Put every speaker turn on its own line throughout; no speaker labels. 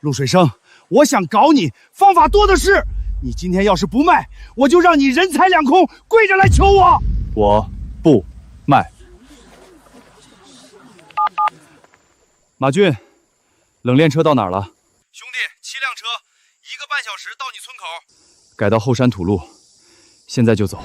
陆水生，我想搞你，方法多的是。你今天要是不卖，我就让你人财两空，跪着来求我。
我不卖。马俊，冷链车到哪儿了？
兄弟，7辆车，1个半小时到你村口。
改到后山土路，现在就走。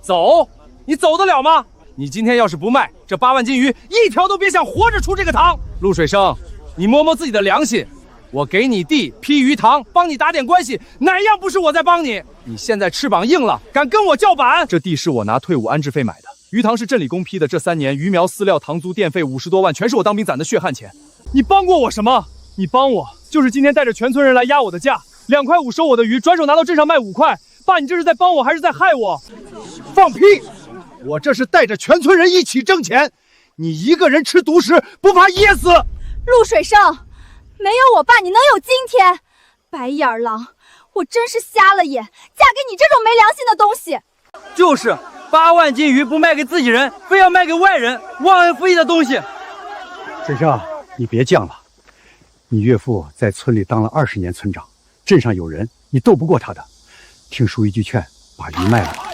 走？你走得了吗？你今天要是不卖，这8万斤鱼一条都别想活着出这个塘。陆水生，你摸摸自己的良心。我给你地批鱼塘，帮你打点关系，哪样不是我在帮你？你现在翅膀硬了，敢跟我叫板？
这地是我拿退伍安置费买的，鱼塘是镇里公批的。这3年鱼苗、饲料、塘租、电费50多万，全是我当兵攒的血汗钱。
你帮过我什么？你帮我就是今天带着全村人来压我的价，2块5收我的鱼，转手拿到镇上卖5块。爸，你这是在帮我还是在害我？
放屁！我这是带着全村人一起挣钱，你一个人吃独食，不怕噎死？
陆水生，没有我爸你能有今天？白眼狼，我真是瞎了眼，嫁给你这种没良心的东西。
就是8万斤鱼不卖给自己人，非要卖给外人，忘恩负义的东西。
水生，你别犟了，你岳父在村里当了20年村长，镇上有人，你斗不过他的。听叔一句劝，把鱼卖了吧。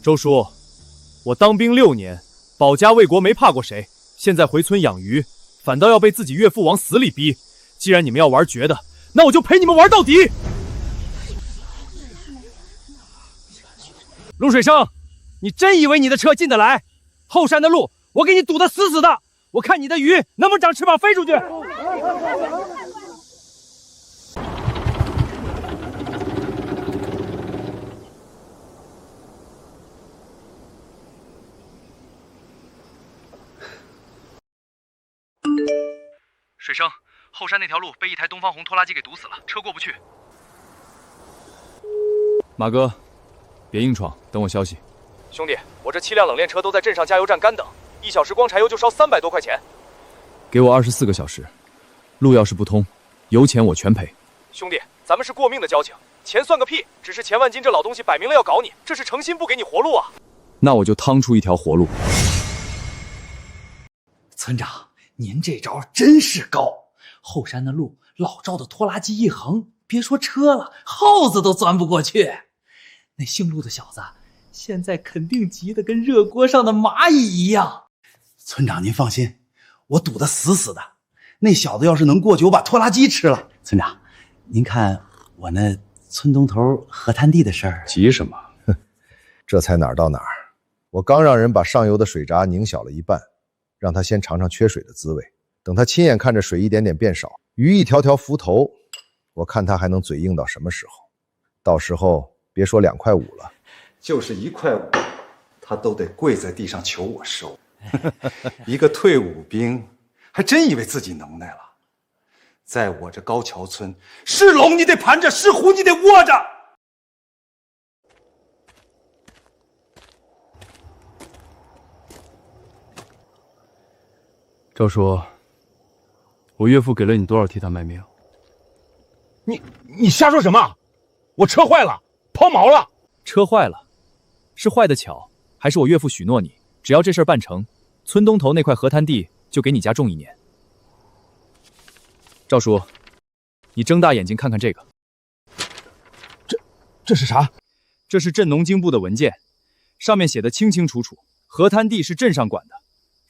周叔，我当兵6年，保家卫国没怕过谁，现在回村养鱼，反倒要被自己岳父往死里逼。既然你们要玩绝的，那我就陪你们玩到底。
陆水生，你真以为你的车进得来？后山的路我给你堵得死死的，我看你的鱼能不能长翅膀飞出去。
水生，后山那条路被一台东方红拖拉机给堵死了，车过不去。马哥，别硬闯，等我消息。兄弟，我这7辆冷链车都在镇上加油站干等，1小时光柴油就烧300多块钱。给我24个小时，路要是不通，油钱我全赔。兄弟，咱们是过命的交情，钱算个屁！只是钱万金这老东西摆明了要搞你，这是诚心不给你活路啊！那我就趟出一条活路。
村长，您这招真是高！后山的路，老赵的拖拉机一横，别说车了，耗子都钻不过去。那姓陆的小子，现在肯定急得跟热锅上的蚂蚁一样。
村长您放心，我堵得死死的。那小子要是能过去，我把拖拉机吃了。村长，您看我那村东头河滩地的事儿，
急什么？这才哪儿到哪儿？我刚让人把上游的水闸拧小了一半，让他先尝尝缺水的滋味。等他亲眼看着水一点点变少，鱼一条条浮头，我看他还能嘴硬到什么时候？到时候别说2块5了，
就是1块5，他都得跪在地上求我收。一个退伍兵，还真以为自己能耐了。在我这高桥村，是龙你得盘着，是虎你得窝着。
赵叔，我岳父给了你多少替他卖命？
你瞎说什么？我车坏了，抛锚了。
车坏了，是坏的巧，还是我岳父许诺你，只要这事儿办成，村东头那块河滩地就给你家种1年。赵叔，你睁大眼睛看看这个。
这是啥？
这是镇农经部的文件，上面写的清清楚楚，河滩地是镇上管的，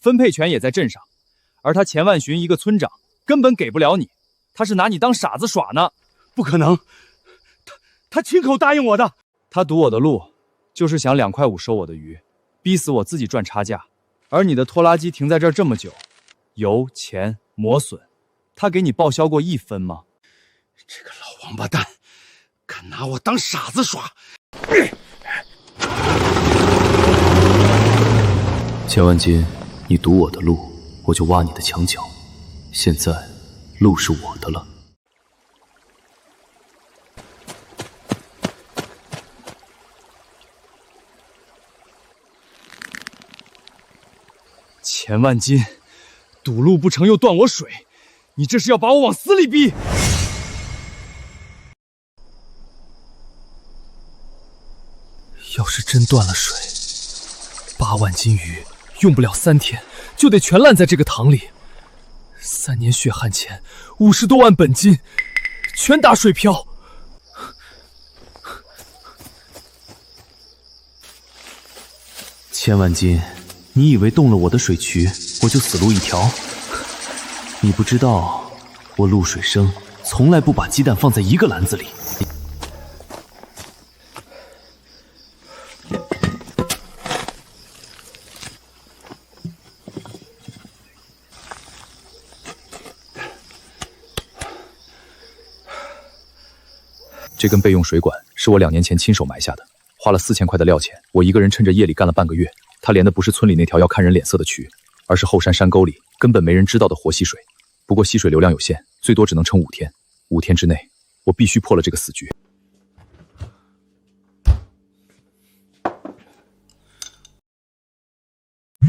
分配权也在镇上，而他钱万寻一个村长根本给不了你，他是拿你当傻子耍呢。
不可能，他亲口答应我的。
他堵我的路，就是想2块5收我的鱼，逼死我自己赚差价。而你的拖拉机停在这儿这么久，油钱磨损，他给你报销过1分吗？
这个老王八蛋，敢拿我当傻子耍！
钱万金，你堵我的路，我就挖你的墙角。现在，路是我的了。
钱万金，堵路不成又断我水，你这是要把我往死里逼！
要是真断了水8万斤鱼用不了3天就得全烂在这个塘里
3年血汗钱，50多万本金，全打水漂。千万金，你以为动了我的水渠，我就死路一条？你不知道，我陆水生从来不把鸡蛋放在一个篮子里。这根备用水管是我2年前亲手埋下的，花了4000块的料钱，我一个人趁着夜里干了半个月。它连的不是村里那条要看人脸色的渠，而是后山山沟里根本没人知道的活溪水。不过溪水流量有限，最多只能撑5天。5天之内，我必须破了这个死局。
陆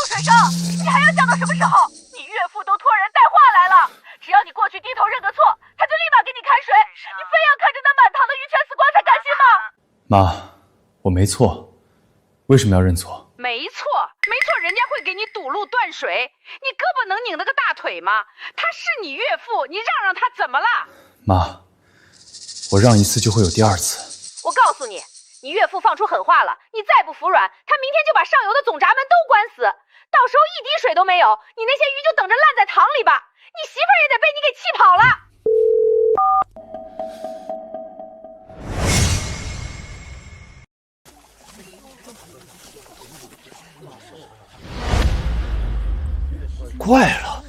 水生，你还要犟到什么时候？你岳父都托人带话来了，只要你过去低头认个错，他就立马给你开水。你非要看着那满堂的鱼全死光才甘心吗？
妈，我没错，为什么要认错？
没错，人家会给你堵路断水。你胳膊能拧那个大腿吗？他是你岳父，你让他怎么了？
妈，我让一次就会有第2次。
我告诉你，你岳父放出狠话了，你再不服软，他明天就把上游的总闸门都关死，到时候一滴水都没有，你那些鱼就等着烂在塘里吧。你媳妇儿也得被你给气跑了。
怪了，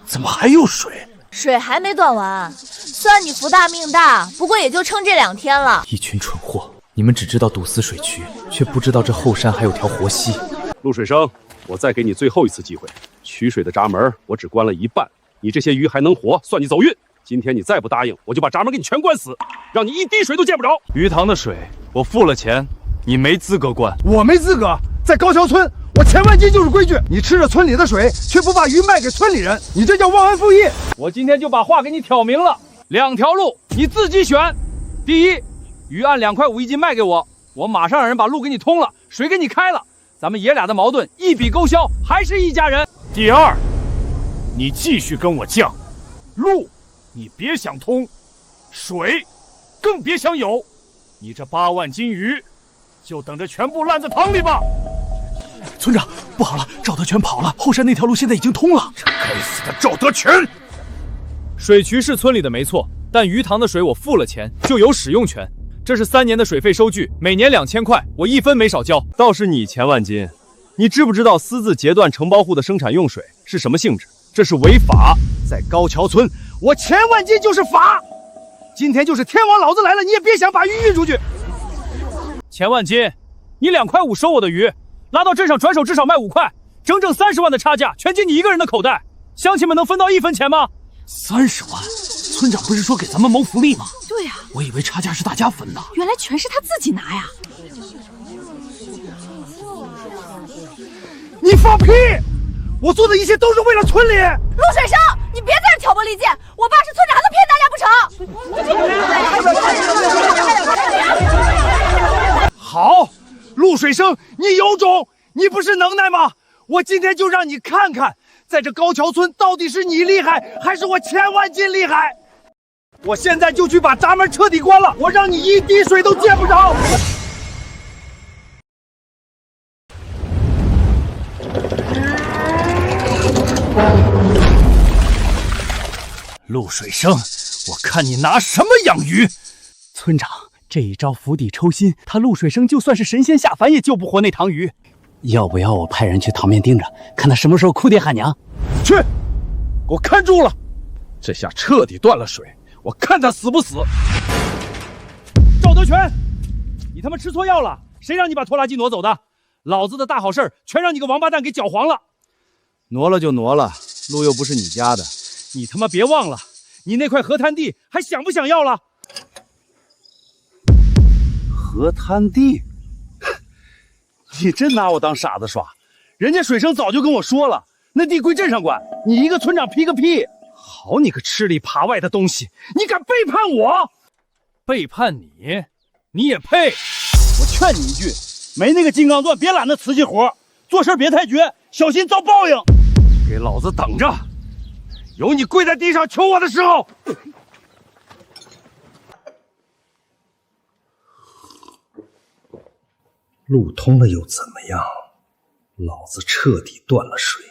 怎么还有水？
水还没断完，算你福大命大，不过也就撑这2天了。
一群蠢货，你们只知道堵死水渠，却不知道这后山还有条活溪。
陆水生，我再给你最后一次机会，取水的闸门我只关了一半，你这些鱼还能活，算你走运。今天你再不答应，我就把闸门给你全关死，让你一滴水都见不着。
鱼塘的水我付了钱，你没资格关。
我没资格，在高桥村，我千万金就是规矩。你吃着村里的水，却不把鱼卖给村里人，你这叫忘恩负义。
我今天就把话给你挑明了，2条路你自己选。第一，鱼按2块5一斤卖给我，我马上让人把路给你通了，水给你开了，咱们爷俩的矛盾一笔勾销，还是一家人。
第二，你继续跟我犟，路你别想通，水更别想有，你这8万斤鱼就等着全部烂在塘里吧。
村长，不好了，赵德全跑了，后山那条路现在已经通了。
这该死的赵德全！
水渠是村里的没错，但鱼塘的水我付了钱，就有使用权。这是3年的水费收据，每年2000块，我1分没少交。
倒是你钱万金，你知不知道私自截断承包户的生产用水是什么性质？这是违法。
在高桥村，我钱万金就是法。今天就是天王老子来了，你也别想把鱼运出去。
钱万金，你2块5收我的鱼，拉到镇上转手至少卖5块，整整30万的差价全进你一个人的口袋。乡亲们能分到1分钱吗
？30万，村长不是说给咱们谋福利吗？
对呀，
我以为差价是大家分呢。
原来全是他自己拿呀！
你放屁！我做的一切都是为了村里。
陆水生，你别在这挑拨离间，我爸是村长，还能骗大家不成？
好，陆水生，你有种，你不是能耐吗？我今天就让你看看，在这高桥村到底是你厉害，还是我钱万金厉害。我现在就去把闸门彻底关了，我让你一滴水都见不着。
陆水生，我看你拿什么养鱼？村长，这一招釜底抽薪，他陆水生就算是神仙下凡也救不活那塘鱼。要不要我派人去塘边盯着，看他什么时候哭爹喊娘？
去，给我看住了！这下彻底断了水，我看他死不死。
赵德全，你他妈吃错药了！谁让你把拖拉机挪走的？老子的大好事全让你个王八蛋给搅黄了。
挪了就挪了，路又不是你家的。
你他妈别忘了，你那块河滩地还想不想要了？
河滩地？你真拿我当傻子耍？人家水生早就跟我说了，那地归镇上管，你一个村长批个屁！好你个吃里扒外的东西，你敢背叛我？
背叛你？你也配？
我劝你一句，没那个金刚钻，别揽那瓷器活。做事别太绝，小心遭报应。给老子等着！有你跪在地上求我的时候。
路通了又怎么样？老子彻底断了水，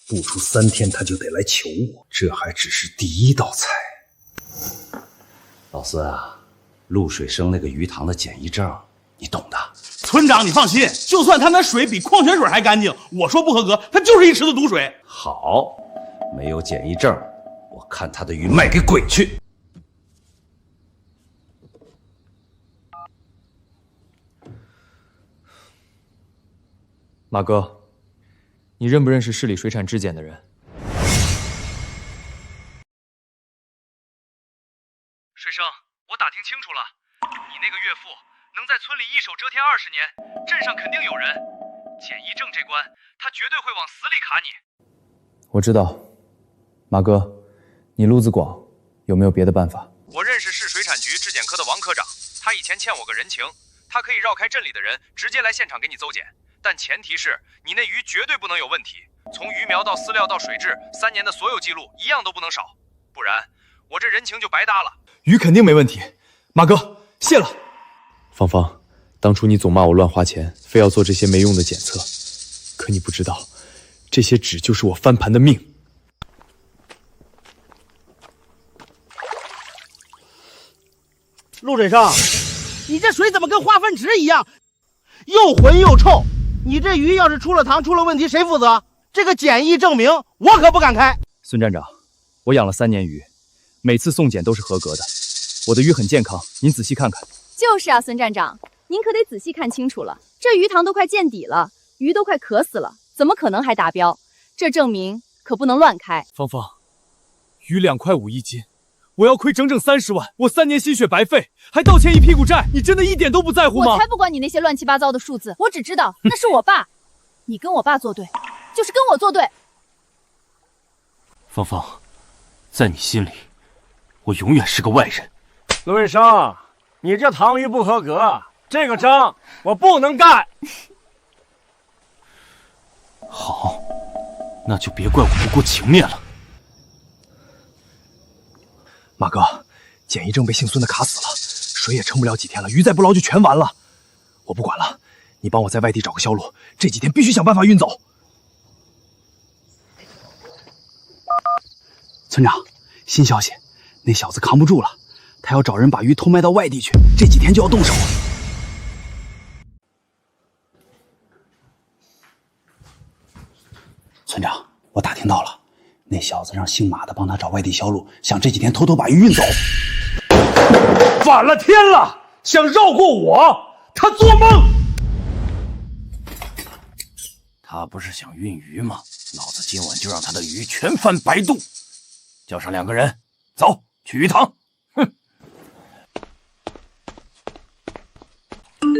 不出3天他就得来求我，这还只是第一道菜。
老孙啊，陆水生那个鱼塘的检疫证，你懂的。
村长，你放心，就算他那水比矿泉水还干净，我说不合格，他就是一池子毒水。
好，没有检疫证，我看他的鱼卖给鬼去。
马哥，你认不认识市里水产质检的人？
水生，我打听清楚了，你那个岳父能在村里一手遮天20年，镇上肯定有人。检疫证这关，他绝对会往死里卡你。
我知道，马哥，你路子广，有没有别的办法？
我认识市水产局质检科的王科长，他以前欠我个人情，他可以绕开镇里的人，直接来现场给你搜检。但前提是你那鱼绝对不能有问题，从鱼苗到饲料到水质，3年的所有记录一样都不能少，不然我这人情就白搭了。
鱼肯定没问题，马哥，谢了。芳芳，当初你总骂我乱花钱，非要做这些没用的检测，可你不知道，这些纸就是我翻盘的命。
陆水生，你这水怎么跟化粪池一样，又浑又臭？你这鱼要是出了塘出了问题，谁负责？这个检疫证明我可不敢开。
孙站长，我养了3年鱼，每次送检都是合格的，我的鱼很健康，您仔细看看。
就是啊，孙站长，您可得仔细看清楚了，这鱼塘都快见底了，鱼都快渴死了，怎么可能还达标？这证明可不能乱开。
芳芳，鱼2.5块一斤，我要亏整整30万，我3年心血白费，还倒欠一屁股债，你真的一点都不在乎吗？
我才不管你那些乱七八糟的数字，我只知道那是我爸，你跟我爸作对，就是跟我作对。
芳芳，在你心里，我永远是个外人。
陆水生，你这塘鱼不合格，这个章我不能干。
好，那就别怪我不顾情面了。
马哥，检疫证被姓孙的卡死了，水也撑不了几天了，鱼再不捞就全完了。我不管了，你帮我在外地找个销路，这几天必须想办法运走。
村长，新消息，那小子扛不住了，他要找人把鱼偷卖到外地去，这几天就要动手了。村长，我打听到了，那小子让姓马的帮他找外地销路，想这几天偷偷把鱼运走。
反了天了，想绕过我，他做梦！
他不是想运鱼吗？老子今晚就让他的鱼全翻白肚。叫上2个人，走去鱼塘。哼！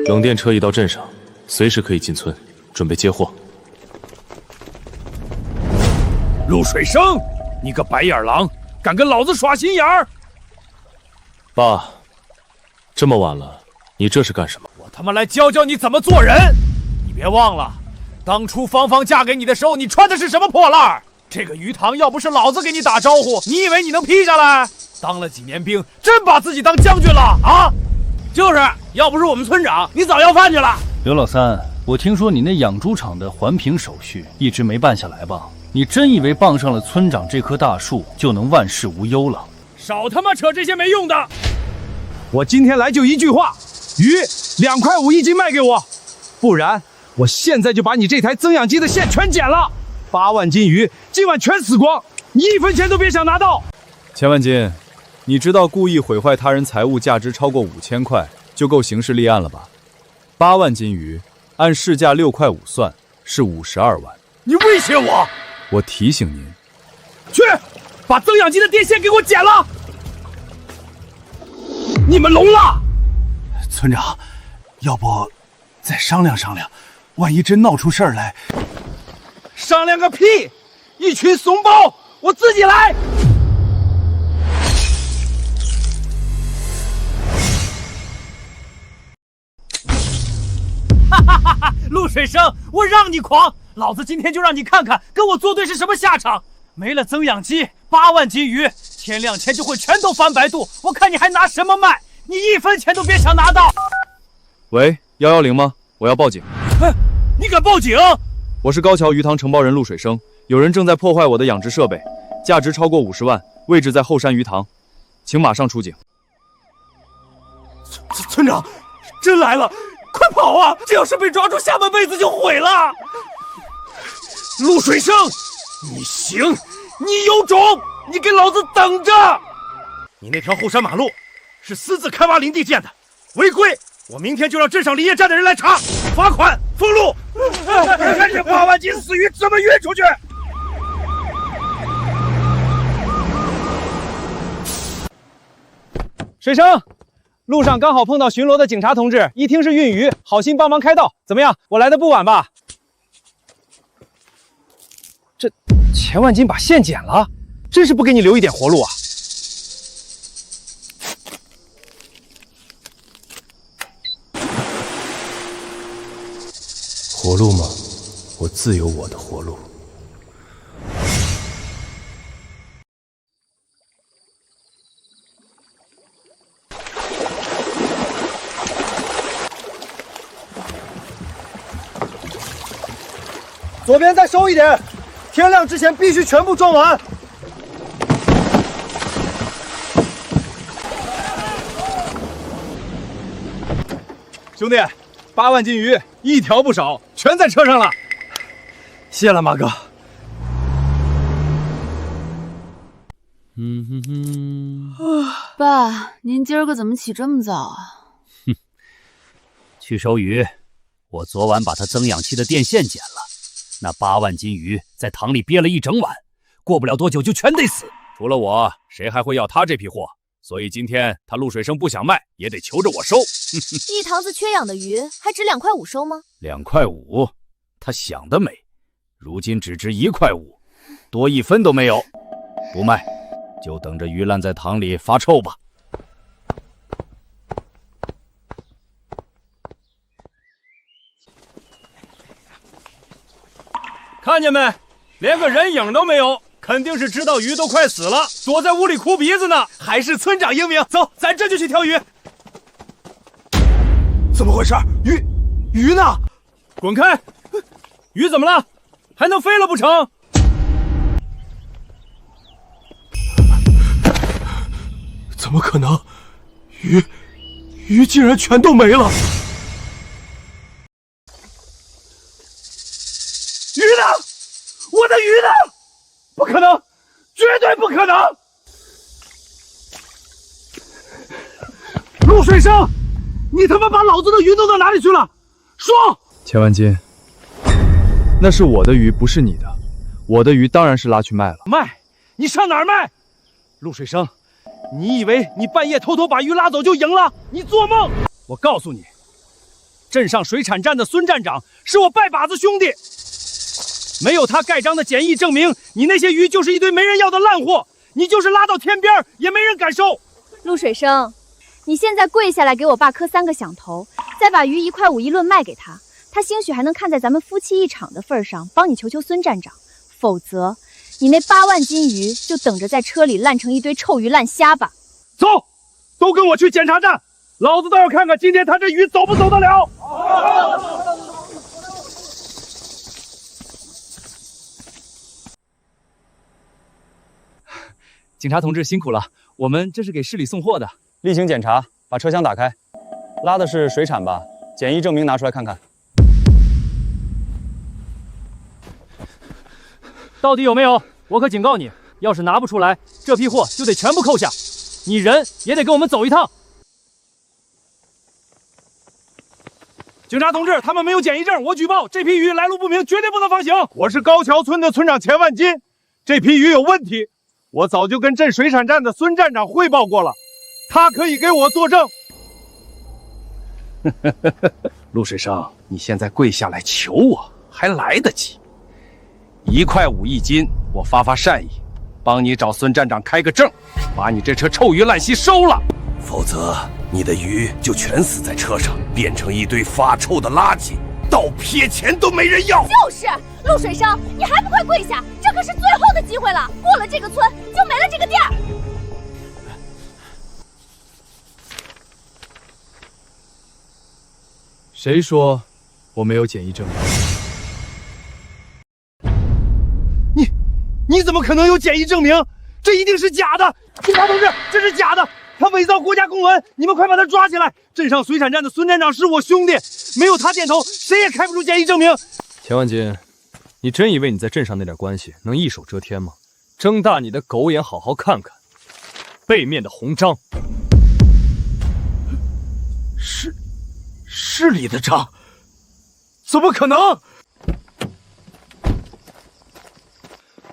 冷电车已到镇上，随时可以进村，准备接货。
陆水生，你个白眼狼，敢跟老子耍心眼儿！
爸，这么晚了，你这是干什么？
我他妈来教教你怎么做人！你别忘了，当初芳芳嫁给你的时候，你穿的是什么破烂？这个鱼塘要不是老子给你打招呼，你以为你能批下来？当了几年兵，真把自己当将军了啊！就是，要不是我们村长，你早要饭去了。
刘老三，我听说你那养猪场的环评手续一直没办下来吧？你真以为傍上了村长这棵大树就能万事无忧了？
少他妈扯这些没用的！我今天来就一句话，鱼2.5块一斤卖给我，不然我现在就把你这台增氧机的线全剪了。8万斤鱼今晚全死光，你1分钱都别想拿到。
千万金，你知道故意毁坏他人财物价值超过5000块就够刑事立案了吧？8万斤鱼按市价6.5块算是52万。
你威胁我？
我提醒您，
去把增氧机的电线给我剪了。你们聋了？
村长，要不再商量商量，万一真闹出事儿来。
商量个屁！一群怂包，我自己来。
陆水生，我让你狂，老子今天就让你看看跟我作对是什么下场！没了增氧机，8万斤鱼，天亮前就会全都翻白肚，我看你还拿什么卖？你1分钱都别想拿到！
喂，110吗？我要报警。
你敢报警？
我是高桥鱼塘承包人陆水生，有人正在破坏我的养殖设备，价值超过50万，位置在后山鱼塘，请马上出警。
村长，真来了，快跑啊！这要是被抓住，下半辈子就毁了。陆水生，你行，你有种，你给老子等着！你那条后山马路是私自开挖林地建的，违规！我明天就让镇上林业站的人来查，罚款封路。看这8万斤死鱼怎么运出去！
水生，路上刚好碰到巡逻的警察同志，一听是运鱼，好心帮忙开道。怎么样，我来的不晚吧？这钱万金把线剪了，真是不给你留一点活路啊！
活路吗？我自有我的活路。
左边再收一点，天亮之前必须全部装完。
兄弟，8万斤鱼一条不少，全在车上了。谢了，马哥。
爸，您今儿个怎么起这么早啊？
去收鱼，我昨晚把它增氧气的电线剪了。那8万斤鱼在塘里憋了一整晚，过不了多久就全得死。
除了我，谁还会要他这批货？所以今天他陆水生不想卖，也得求着我收。
一塘子缺氧的鱼还值2.5块收吗
？2.5块，他想得美！如今只值1.5块，多1分都没有。不卖，就等着鱼烂在塘里发臭吧。
看见没？连个人影都没有，肯定是知道鱼都快死了，躲在屋里哭鼻子呢。还是村长英明，走，咱这就去挑鱼。怎么回事？鱼呢？滚开！鱼怎么了？还能飞了不成？怎么可能？鱼竟然全都没了！鱼呢？我的鱼呢？不可能，绝对不可能！陆水生，你他妈把老子的鱼弄到哪里去了？说！
钱万金，那是我的鱼，不是你的。我的鱼当然是拉去卖了。
卖？你上哪儿卖？陆水生，你以为你半夜偷偷把鱼拉走就赢了？你做梦！我告诉你，镇上水产站的孙站长是我拜把子兄弟。没有他盖章的检疫证明，你那些鱼就是一堆没人要的烂货，你就是拉到天边也没人敢收。
陆水生，你现在跪下来给我爸磕3个响头，再把鱼1.5块一论卖给他，他兴许还能看在咱们夫妻一场的份上帮你求求孙站长，否则你那8万斤鱼就等着在车里烂成一堆臭鱼烂虾吧。
走，都跟我去检查站，老子倒要看看今天他这鱼走不走得了。
警察同志辛苦了，我们这是给市里送货的。例行检查，把车厢打开，拉的是水产吧？检疫证明拿出来看看。到底有没有？我可警告你，要是拿不出来，这批货就得全部扣下，你人也得跟我们走一趟。
警察同志，他们没有检疫证，我举报这批鱼来路不明，绝对不能放行。我是高桥村的村长钱万金，这批鱼有问题。我早就跟镇水产站的孙站长汇报过了，他可以给我作证。陆水生，你现在跪下来求我还来得及。1.5块一斤，我发善意，帮你找孙站长开个证，把你这车臭鱼烂溪收了。
否则，你的鱼就全死在车上，变成一堆发臭的垃圾。
倒撇钱都没人要。
就是陆水生，你还不快跪下？这可是最后的机会了，过了这个村就没了这个店。
谁说我没有检疫证明？
你怎么可能有检疫证明？这一定是假的！警察同志，这是假的！他伪造国家公文，你们快把他抓起来！镇上水产站的孙站长是我兄弟，没有他点头，谁也开不出检疫证明。
钱万金，你真以为你在镇上那点关系能一手遮天吗？睁大你的狗眼，好好看看背面的红章。
是李的章？怎么可能？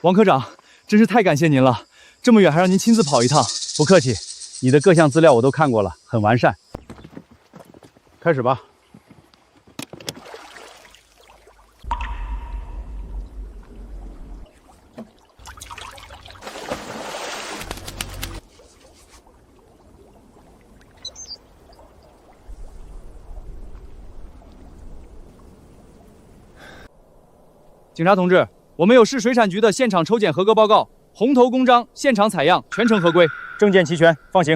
王科长，真是太感谢您了，这么远还让您亲自跑一趟。
不客气，你的各项资料我都看过了，很完善。开始吧。
警察同志，我们有市水产局的现场抽检合格报告，红头公章现场采样，全程合规，
证件齐全，放行。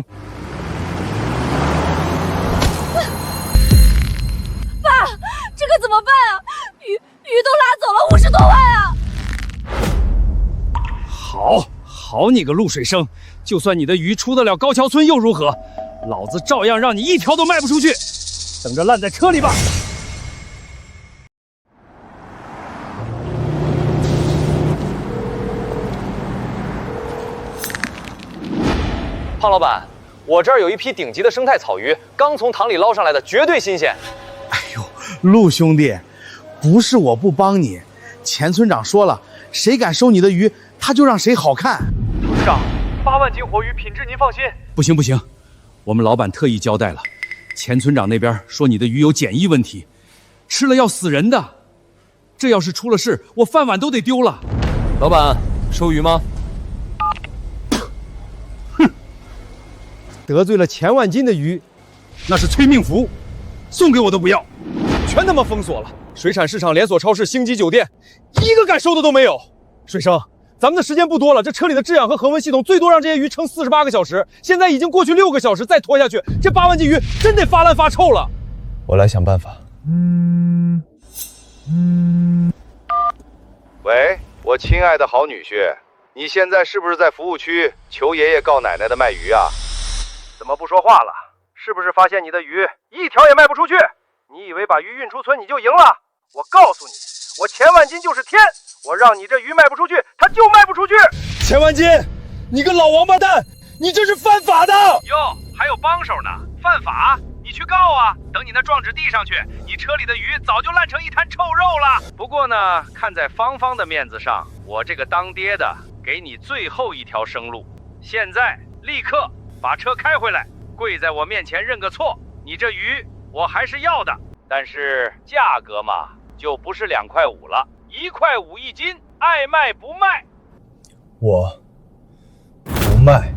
爸，这可怎么办啊？鱼都拉走了50多万啊！
好你个陆水生，就算你的鱼出得了高桥村又如何？老子照样让你一条都卖不出去，等着烂在车里吧！
胖老板，我这儿有一批顶级的生态草鱼，刚从塘里捞上来的，绝对新鲜。
哎呦，陆兄弟，不是我不帮你，钱村长说了，谁敢收你的鱼，他就让谁好看。
董事长，8万斤活鱼，品质您放心。不行，我们老板特意交代了，钱村长那边说你的鱼有检疫问题，吃了要死人的，这要是出了事，我饭碗都得丢了。
老板，收鱼吗？
得罪了钱万金的鱼，那是催命符，送给我都不要，
全他妈封锁了。水产市场连锁超市、星级酒店，一个敢收的都没有。水生，咱们的时间不多了，这车里的制氧和恒温系统最多让这些鱼撑48个小时，现在已经过去6个小时，再拖下去，这8万斤鱼真得发烂发臭了。
我来想办法。
喂，我亲爱的好女婿，你现在是不是在服务区求爷爷告奶奶的卖鱼啊？
怎么不说话了？是不是发现你的鱼一条也卖不出去？你以为把鱼运出村你就赢了？我告诉你，我钱万金就是天，我让你这鱼卖不出去，它就卖不出去。
钱万金，你个老王八蛋，你这是犯法的！
哟，还有帮手呢，犯法？你去告啊！等你那状纸递上去，你车里的鱼早就烂成一滩臭肉了。不过呢，看在芳芳的面子上，我这个当爹的给你最后一条生路，现在立刻把车开回来，跪在我面前认个错。你这鱼我还是要的，但是价格嘛，就不是2块5了，1块5一斤，爱卖不卖。
我不卖。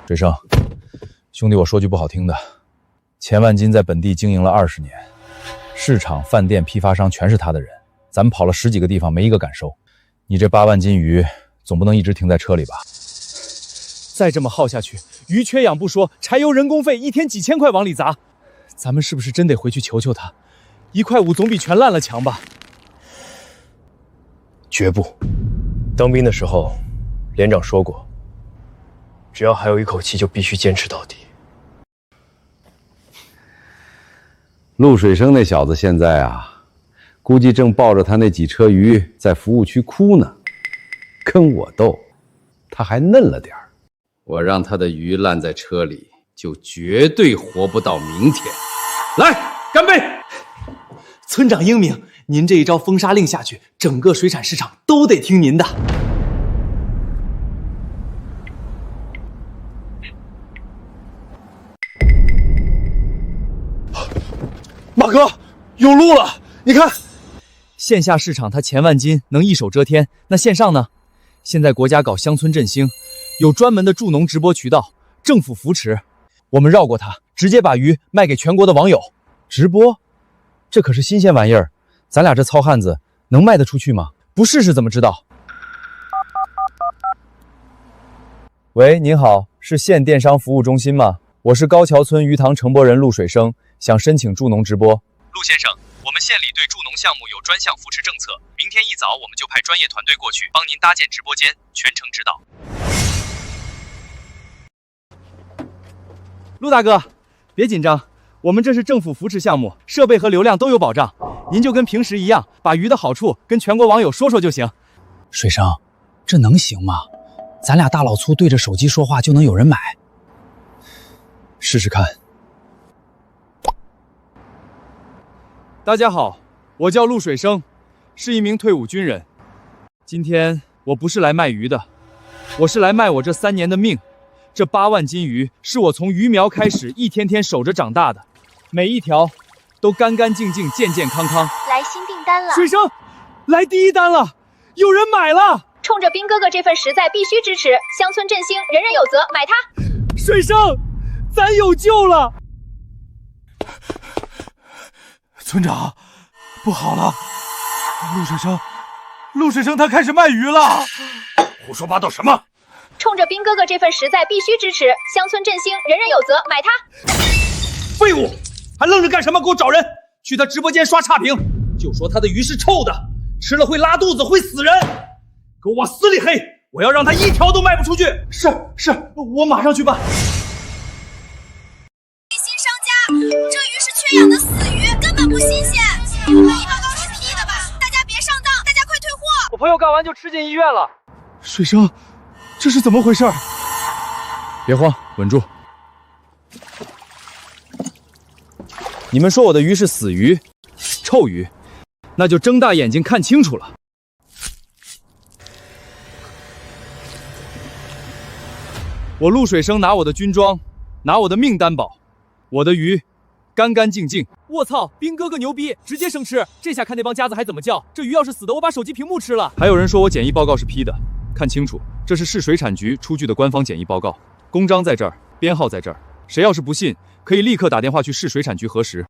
水生，兄弟，我说句不好听的，钱万金在本地经营了20年，市场、饭店、批发商全是他的人，咱们跑了10几个地方，没一个敢收。你这8万斤鱼总不能一直停在车里吧？
再这么耗下去，鱼缺氧不说，柴油人工费一天几千块往里砸，咱们是不是真得回去求求他？1块5总比全烂了强吧？
绝不！当兵的时候，连长说过，只要还有一口气，就必须坚持到底。
陆水生那小子现在啊，估计正抱着他那几车鱼在服务区哭呢，跟我斗，他还嫩了点儿。我让他的鱼烂在车里，就绝对活不到明天。
来，干杯！村长英明，您这一招封杀令下去，整个水产市场都得听您的。
马哥，有路了！你看，
线下市场它钱万金能一手遮天，那线上呢？现在国家搞乡村振兴，有专门的助农直播渠道，政府扶持。我们绕过它，
直接把鱼卖给全国的网友。直播？这可是新鲜玩意儿，咱俩这糙汉子能卖得出去吗？不试试怎么知道？喂，您好，是县电商服务中心吗？我是高桥村鱼塘承播人陆水生，想申请助农直播。
陆先生，我们县里对助农项目有专项扶持政策，明天一早我们就派专业团队过去帮您搭建直播间，全程指导。
陆大哥，别紧张，我们这是政府扶持项目，设备和流量都有保障，您就跟平时一样，把鱼的好处跟全国网友说说就行。
水生，这能行吗？咱俩大老粗对着手机说话就能有人买？
试试看。
大家好，我叫陆水生，是一名退伍军人。今天我不是来卖鱼的，我是来卖我这3年的命。这8万斤鱼是我从鱼苗开始一天天守着长大的，每一条都干干净净、健健康康。
来新订单了，
水生，来第1单了，有人买了！
冲着兵哥哥这份实在，必须支持，乡村振兴，人人有责，买它！
水生，咱有救了！
村长，不好了，陆水生他开始卖鱼了！
胡说八道什么？
冲着兵哥哥这份实在，必须支持，乡村振兴，人人有责，买它！
废物，还愣着干什么？给我找人去他直播间刷差评，就说他的鱼是臭的，吃了会拉肚子，会死人。给我往死里黑！我要让他一条都卖不出去。是，我马上去办。
新商家，这鱼是缺氧的死鱼，根本不新鲜。1报告是批的吧？大家别上当，大家快退货！
我朋友干完就吃进医院了。
水生，这是怎么回事？
别慌，稳住。你们说我的鱼是死鱼、臭鱼，那就睁大眼睛看清楚了。
我陆水生拿我的军装，拿我的命担保，我的鱼干干净净。我操，兵哥哥牛逼，直接生吃！这下看那帮家子还怎么叫？这鱼要是死的，我把手机屏幕吃了。还有人说我检疫报告是 P 的，看清楚，这是市水产局出具的官方检疫报告，公章在这儿，编号在这儿。谁要是不信，可以立刻打电话去市水产局核实。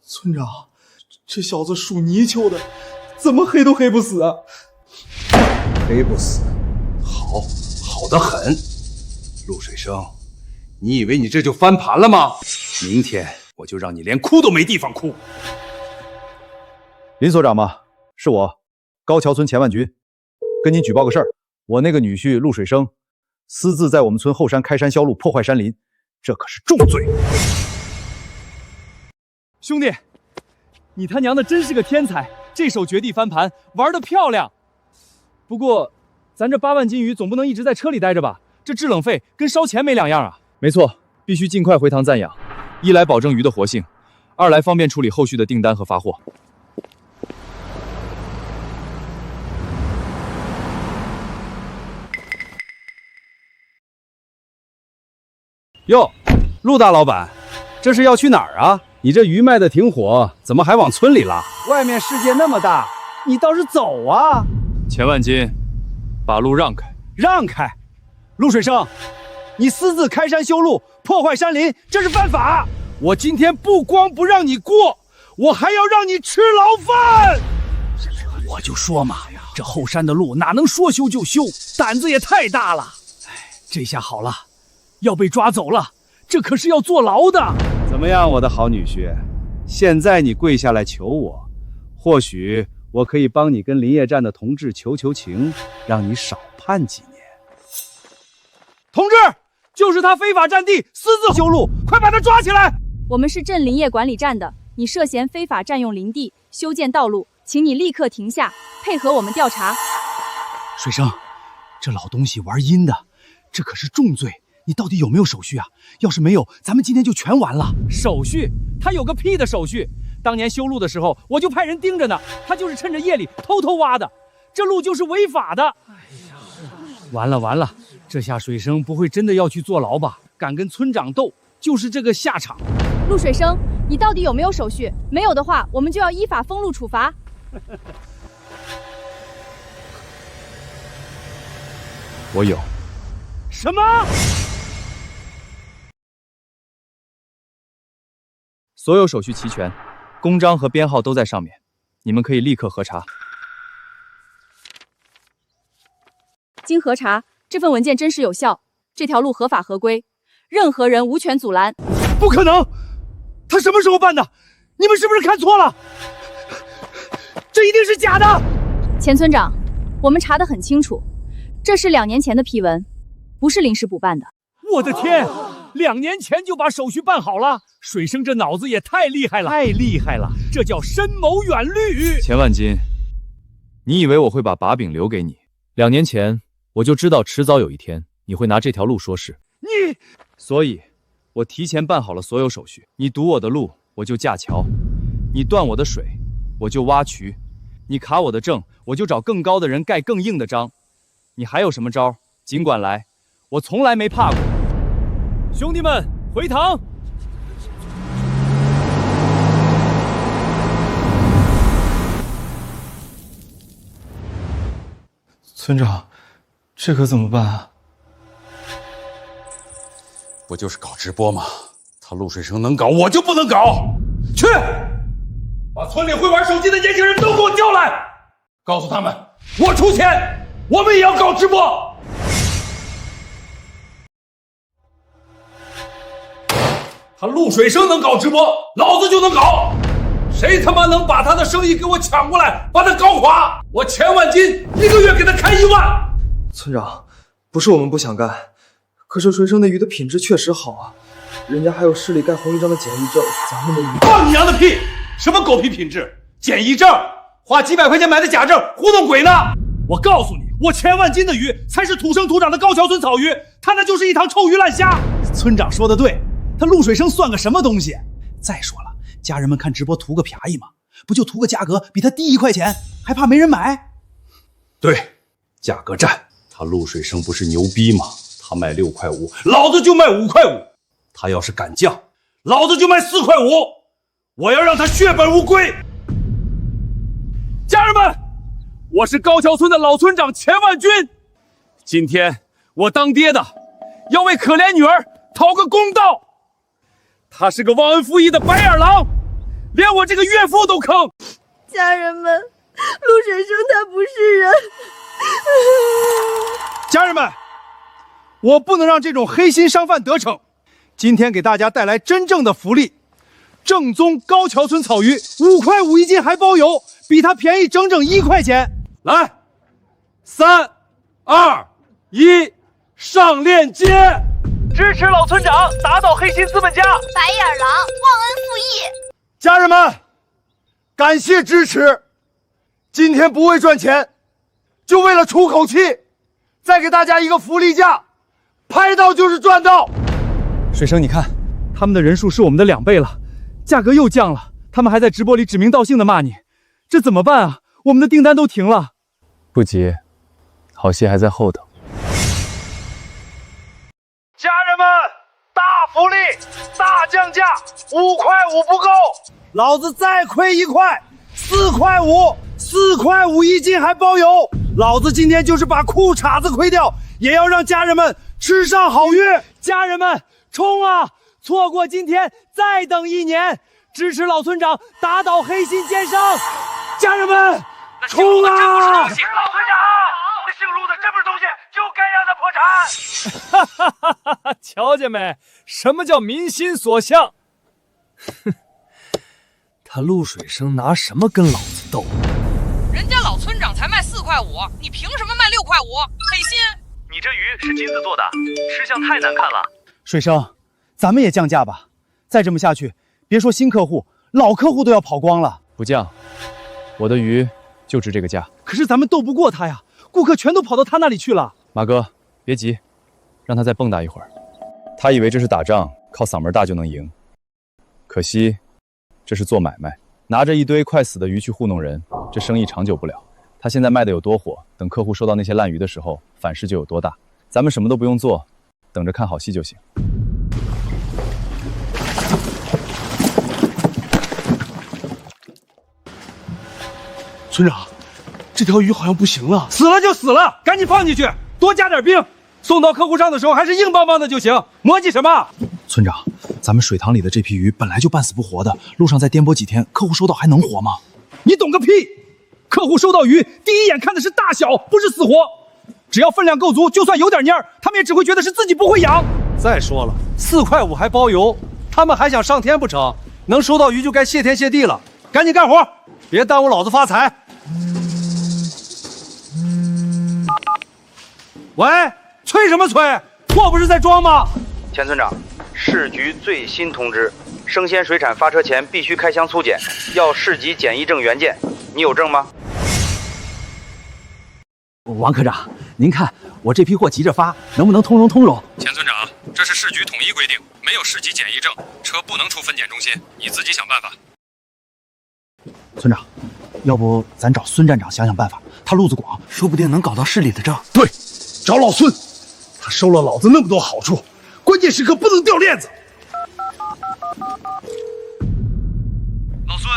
村长，这小子属泥鳅的，怎么黑都黑不死啊！
黑不死，好得很。陆水生，你以为你这就翻盘了吗？明天我就让你连哭都没地方哭。
林所长吗？是我，高桥村钱万军，跟您举报个事儿。我那个女婿陆水生，私自在我们村后山开山销路，破坏山林，这可是重罪。
兄弟，你他娘的真是个天才，这手绝地翻盘，玩得漂亮。不过，咱这8万斤鱼总不能一直在车里待着吧？这制冷费跟烧钱没两样啊！没错，必须尽快回塘暂养，一来保证鱼的活性，二来方便处理后续的订单和发货。
哟，陆大老板，这是要去哪儿啊？你这鱼卖的挺火，怎么还往村里拉？
外面世界那么大，你倒是走啊！
钱万金，把路让开！
让开！陆水生，你私自开山修路，破坏山林，这是犯法！我今天不光不让你过，我还要让你吃牢饭！
我就说嘛，这后山的路哪能说修就修，胆子也太大了！哎，这下好了，要被抓走了，这可是要坐牢的。
怎么样，我的好女婿？现在你跪下来求我，或许我可以帮你跟林业站的同志求情，让你少判几年。
同志，就是他非法占地，私自修路，快把他抓起来！
我们是镇林业管理站的，你涉嫌非法占用林地、修建道路，请你立刻停下，配合我们调查。
水生，这老东西玩阴的，这可是重罪。你到底有没有手续啊？要是没有，咱们今天就全完了。
手续？他有个屁的手续！当年修路的时候，我就派人盯着呢，他就是趁着夜里偷偷挖的，这路就是违法的。哎呀，
完了，这下水生不会真的要去坐牢吧？敢跟村长斗，就是这个下场。
陆水生，你到底有没有手续？没有的话，我们就要依法封路处罚。
我有。
什么？
所有手续齐全，公章和编号都在上面，你们可以立刻核查。
经核查，这份文件真实有效，这条路合法合规，任何人无权阻拦。
不可能！他什么时候办的？你们是不是看错了？这一定是假的！
钱村长，我们查得很清楚，这是2年前的批文，不是临时补办的。
我的天！2年前就把手续办好了，水生这脑子也太厉害了，太厉害了！这叫深谋远虑。
钱万金，你以为我会把把柄留给你？2年前我就知道，迟早有一天你会拿这条路说事。所以，我提前办好了所有手续。你堵我的路，我就架桥；你断我的水，我就挖渠；你卡我的证，我就找更高的人盖更硬的章。你还有什么招，尽管来，我从来没怕过。兄弟们，回堂！
村长，这可怎么办啊？
不就是搞直播吗？他陆水生能搞，我就不能搞。
去，把村里会玩手机的年轻人都给我叫来，告诉他们，我出钱，我们也要搞直播。他陆水生能搞直播，老子就能搞。谁他妈能把他的生意给我抢过来，把他搞垮，我钱万金1个月给他开1万。
村长，不是我们不想干，可是水生的鱼的品质确实好啊，人家还有市里盖红一张的检疫证，咱们的鱼……
放你娘的屁！什么狗屁品质？检疫证，花几百块钱买的假证，糊弄鬼呢！我告诉你，我钱万金的鱼才是土生土长的高桥村草鱼，他那就是一塘臭鱼烂虾。
村长说的对，他陆水生算个什么东西？再说了，家人们看直播图个便宜嘛，不就图个价格比他低1块钱，还怕没人买？
对，价格战。他陆水生不是牛逼吗？他卖6块5，老子就卖5块5。他要是敢降，老子就卖4块5。我要让他血本无归。
家人们，我是高桥村的老村长钱万军，今天我当爹的要为可怜女儿讨个公道。他是个忘恩负义的白眼狼，连我这个岳父都坑。
家人们，陆水生他不是人。
家人们，我不能让这种黑心商贩得逞。今天给大家带来真正的福利，正宗高桥村草鱼5块5一斤还包邮，比它便宜整整1块钱。来，3、2、1，上链接！支持老村长，打倒黑心资本家，
白眼狼忘恩负义。
家人们，感谢支持。今天不为赚钱，就为了出口气，再给大家一个福利价，拍到就是赚到。水生，你看，他们的人数是我们的2倍了，价格又降了，他们还在直播里指名道姓的骂你，这怎么办啊？我们的订单都停了。
不急，好戏还在后头。
家人们，大福利，大降价，5块5不够，老子再亏1块，4块5，4块5一斤还包邮。老子今天就是把裤衩子亏掉，也要让家人们吃上好鱼。家人们，冲啊！错过今天，再等1年，支持老村长打倒黑心奸商。家人们，冲啊！老村长，那姓陆的真不是东西，就该让他破产。
哈哈哈哈哈！瞧见没？什么叫民心所向？哼，他陆水生拿什么跟老子斗？
人家老村长才卖4块5，你凭什么卖6块5？黑心！
你这鱼是金子做的，吃相太难看了。
水生，咱们也降价吧，再这么下去，别说新客户，老客户都要跑光了。
不降，我的鱼就值这个价。
可是咱们斗不过他呀，顾客全都跑到他那里去了。
马哥，别急，让他再蹦跶一会儿。他以为这是打仗，靠嗓门大就能赢。可惜，这是做买卖，拿着一堆快死的鱼去糊弄人，这生意长久不了。他现在卖的有多火，等客户收到那些烂鱼的时候，反噬就有多大。咱们什么都不用做，等着看好戏就行。
村长，这条鱼好像不行了，死了就死了，赶紧放进去，多加点冰，送到客户上的时候还是硬邦邦的就行，磨叽什么？
村长，咱
咱们水塘里的这批鱼本来就半死不活的，路上再颠簸几天，客户收到还能活吗？
你懂个屁！客户收到鱼，第一眼看的是大小，不是死活。只要分量够足，就算有点蔫儿，他们也只会觉得是自己不会养。
再说了，4块5还包邮，他们还想上天不成？能收到鱼就该谢天谢地了，赶紧干活，别耽误老子发财。喂，催什么催？货不是在装吗？
钱村长，市局最新通知，生鲜水产发车前必须开箱粗检，要市级检疫证原件，你有证吗？
王科长，您看我这批货急着发，能不能通融通融？
钱村长，这是市局统一规定，没有市级检疫证，车不能出分拣中心，你自己想办法。
村长，要不咱找孙站长想想办法，他路子广，说不定能搞到市里的证。
对，找老孙，他收了老子那么多好处，关键时刻不能掉链子。
老孙，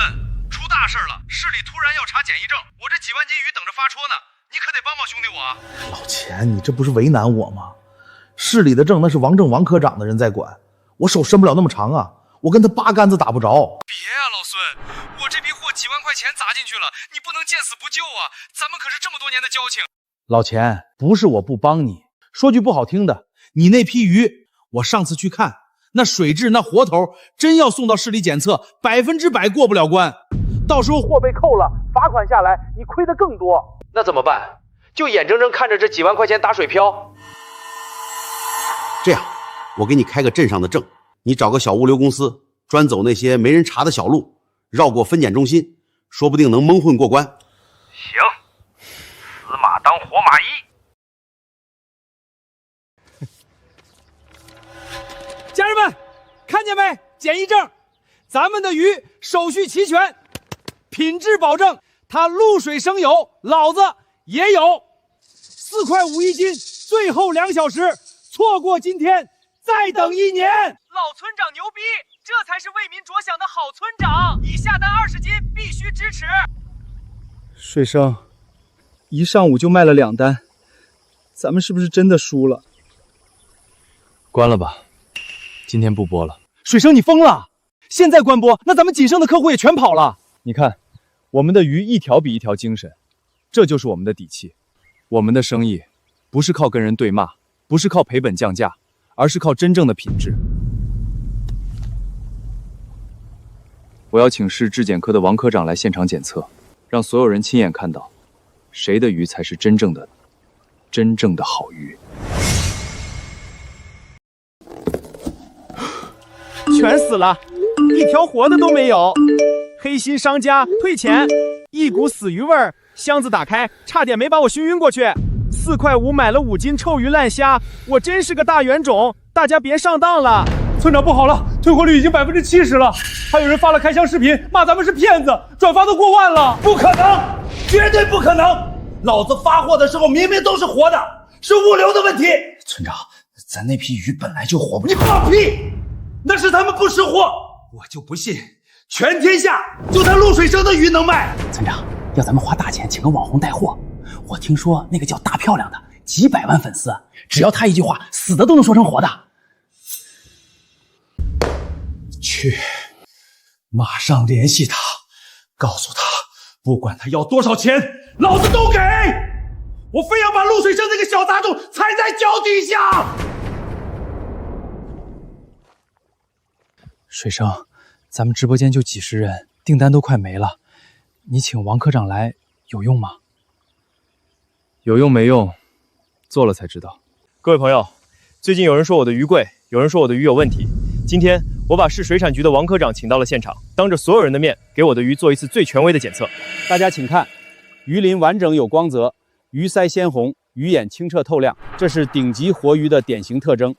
出大事了！市里突然要查检疫证，我这几万斤鱼等着发戳呢，你可得帮帮兄弟我啊！
老钱，你这不是为难我吗？市里的证那是王正王科长的人在管，我手伸不了那么长啊，我跟他八竿子打不着。
别啊，老孙，我这批货几万块钱砸进去了，你不能见死不救啊！咱们可是这么多年的交情。
老钱，不是我不帮你，说句不好听的，你那批鱼，我上次去看，那水质那活头，真要送到市里检测，100%过不了关。到时候货被扣了，罚款下来，你亏得更多。
那怎么办？就眼睁睁看着这几万块钱打水漂？
这样，我给你开个镇上的证，你找个小物流公司，专走那些没人查的小路，绕过分拣中心，说不定能蒙混过关。
行，死马当活马医。
家人们，看见没？检疫证，咱们的鱼手续齐全，品质保证，它露水生有，老子也有。4块5一斤，最后2小时，错过今天，再等1年。
老村长牛逼，这才是为民着想的好村长。已下单20斤，必须支持。
水生，一上午就卖了2单，咱们是不是真的输了？
关了吧，今天不播了。
水生，你疯了！现在关播，那咱们仅剩的客户也全跑了。
你看，我们的鱼一条比一条精神，这就是我们的底气。我们的生意不是靠跟人对骂，不是靠赔本降价，而是靠真正的品质。我要请市质检科的王科长来现场检测，让所有人亲眼看到，谁的鱼才是真正的好鱼。
全死了，一条活的都没有。黑心商家退钱，一股死鱼味儿。箱子打开，差点没把我熏晕过去。4块5买了5斤臭鱼烂虾，我真是个大冤种！大家别上当了。
村长不好了，退货率已经70%了，还有人发了开箱视频，骂咱们是骗子，转发都过万了。
不可能，绝对不可能！老子发货的时候明明都是活的，是物流的问题。村长，咱那批鱼本来就活不了。
你放屁！那是他们不识货，我就不信全天下就他陆水生的鱼能卖。
村长，要咱们花大钱请个网红带货，我听说那个叫大漂亮的，几百万粉丝，只要他一句话，死的都能说成活的。
去，马上联系他，告诉他，不管他要多少钱，老子都给！我非要把陆水生那个小杂种踩在脚底下！
水生，咱们直播间就几十人，订单都快没了，你请王科长来有用吗？有用没用，做了才知道。
各位朋友，最近有人说我的鱼贵，有人说我的鱼有问题。今天我把市水产局的王科长请到了现场，当着所有人的面给我的鱼做一次最权威的检测。
大家请看，鱼鳞完整有光泽，鱼鳃鲜红，鱼眼清澈透亮，这是顶级活鱼的典型特征。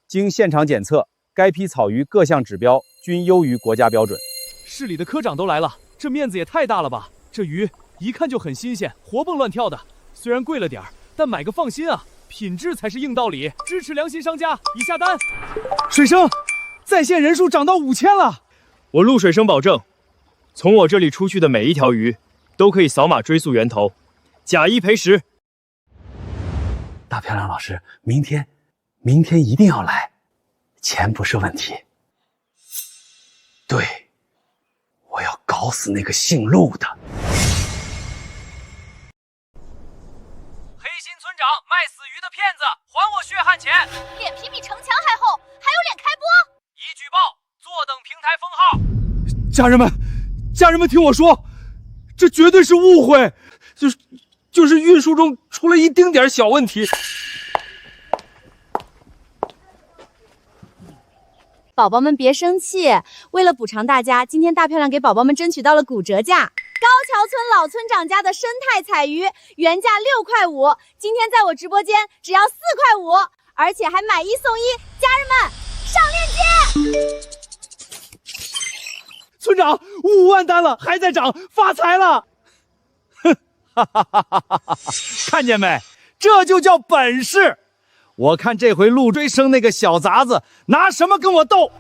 经现场检测，该批草鱼各项指标均优于国家标准。
市里的科长都来了，这面子也太大了吧！这鱼一看就很新鲜，活蹦乱跳的。虽然贵了点，但买个放心啊，品质才是硬道理。支持良心商家，已下单。水生，在线人数涨到5000了。
我陆水生保证，从我这里出去的每一条鱼，都可以扫码追溯源头，假一赔10。
大漂亮老师，明天一定要来。
钱不是问题。对，我要搞死那个姓陆的。
黑心村长卖死鱼的骗子，还我血汗钱！
脸皮比城墙还厚，还有脸开播？
已举报，坐等平台封号。
家人们听我说，这绝对是误会，就是运输中出了一丁点小问题。
宝宝们别生气，为了补偿大家，今天大漂亮给宝宝们争取到了骨折价。高桥村老村长家的生态彩鱼原价6块5，今天在我直播间只要4块5，而且还买1送1。家人们，上链接！
村长，5万单了，还在涨，发财了！哼，哈哈哈哈哈哈！看见没？这就叫本事！我看这回陆追生那个小杂子拿什么跟我斗？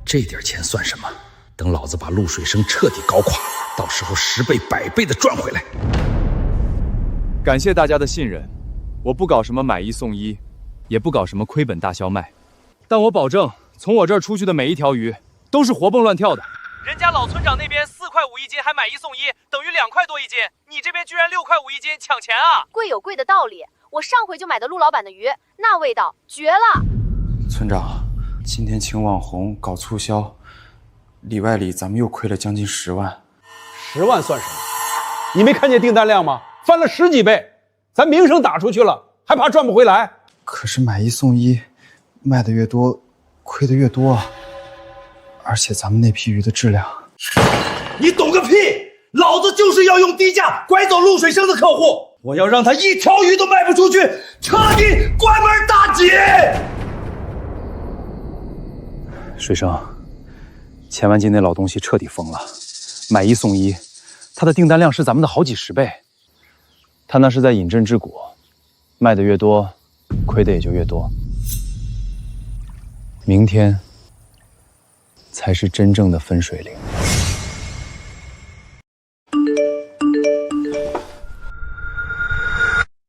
这点钱算什么？等老子把陆水生彻底搞垮，到时候10倍、100倍的赚回来。
感谢大家的信任，我不搞什么买1送1，也不搞什么亏本大销卖，但我保证，从我这儿出去的每一条鱼都是活蹦乱跳的。
人家老村长那边4块5一斤，还买1送1，等于2块多一斤。你这边居然6块5一斤，抢钱啊！
贵有贵的道理，我上回就买的陆老板的鱼，那味道绝了。
村长，今天请网红搞促销，里外里咱们又亏了将近10万。
10万算什么？你没看见订单量吗？翻了10几倍，咱名声打出去了，还怕赚不回来？
可是买1送1，卖的越多，亏的越多啊！而且咱们那批鱼的质量……
你懂个屁！老子就是要用低价拐走陆水生的客户，我要让他一条鱼都卖不出去，彻底关门大吉！
水生，钱万金那老东西彻底疯了，买1送1，他的订单量是咱们的好几10倍。他那是在饮鸩止蛊，卖的越多，亏的也就越多。明天才是真正的分水岭。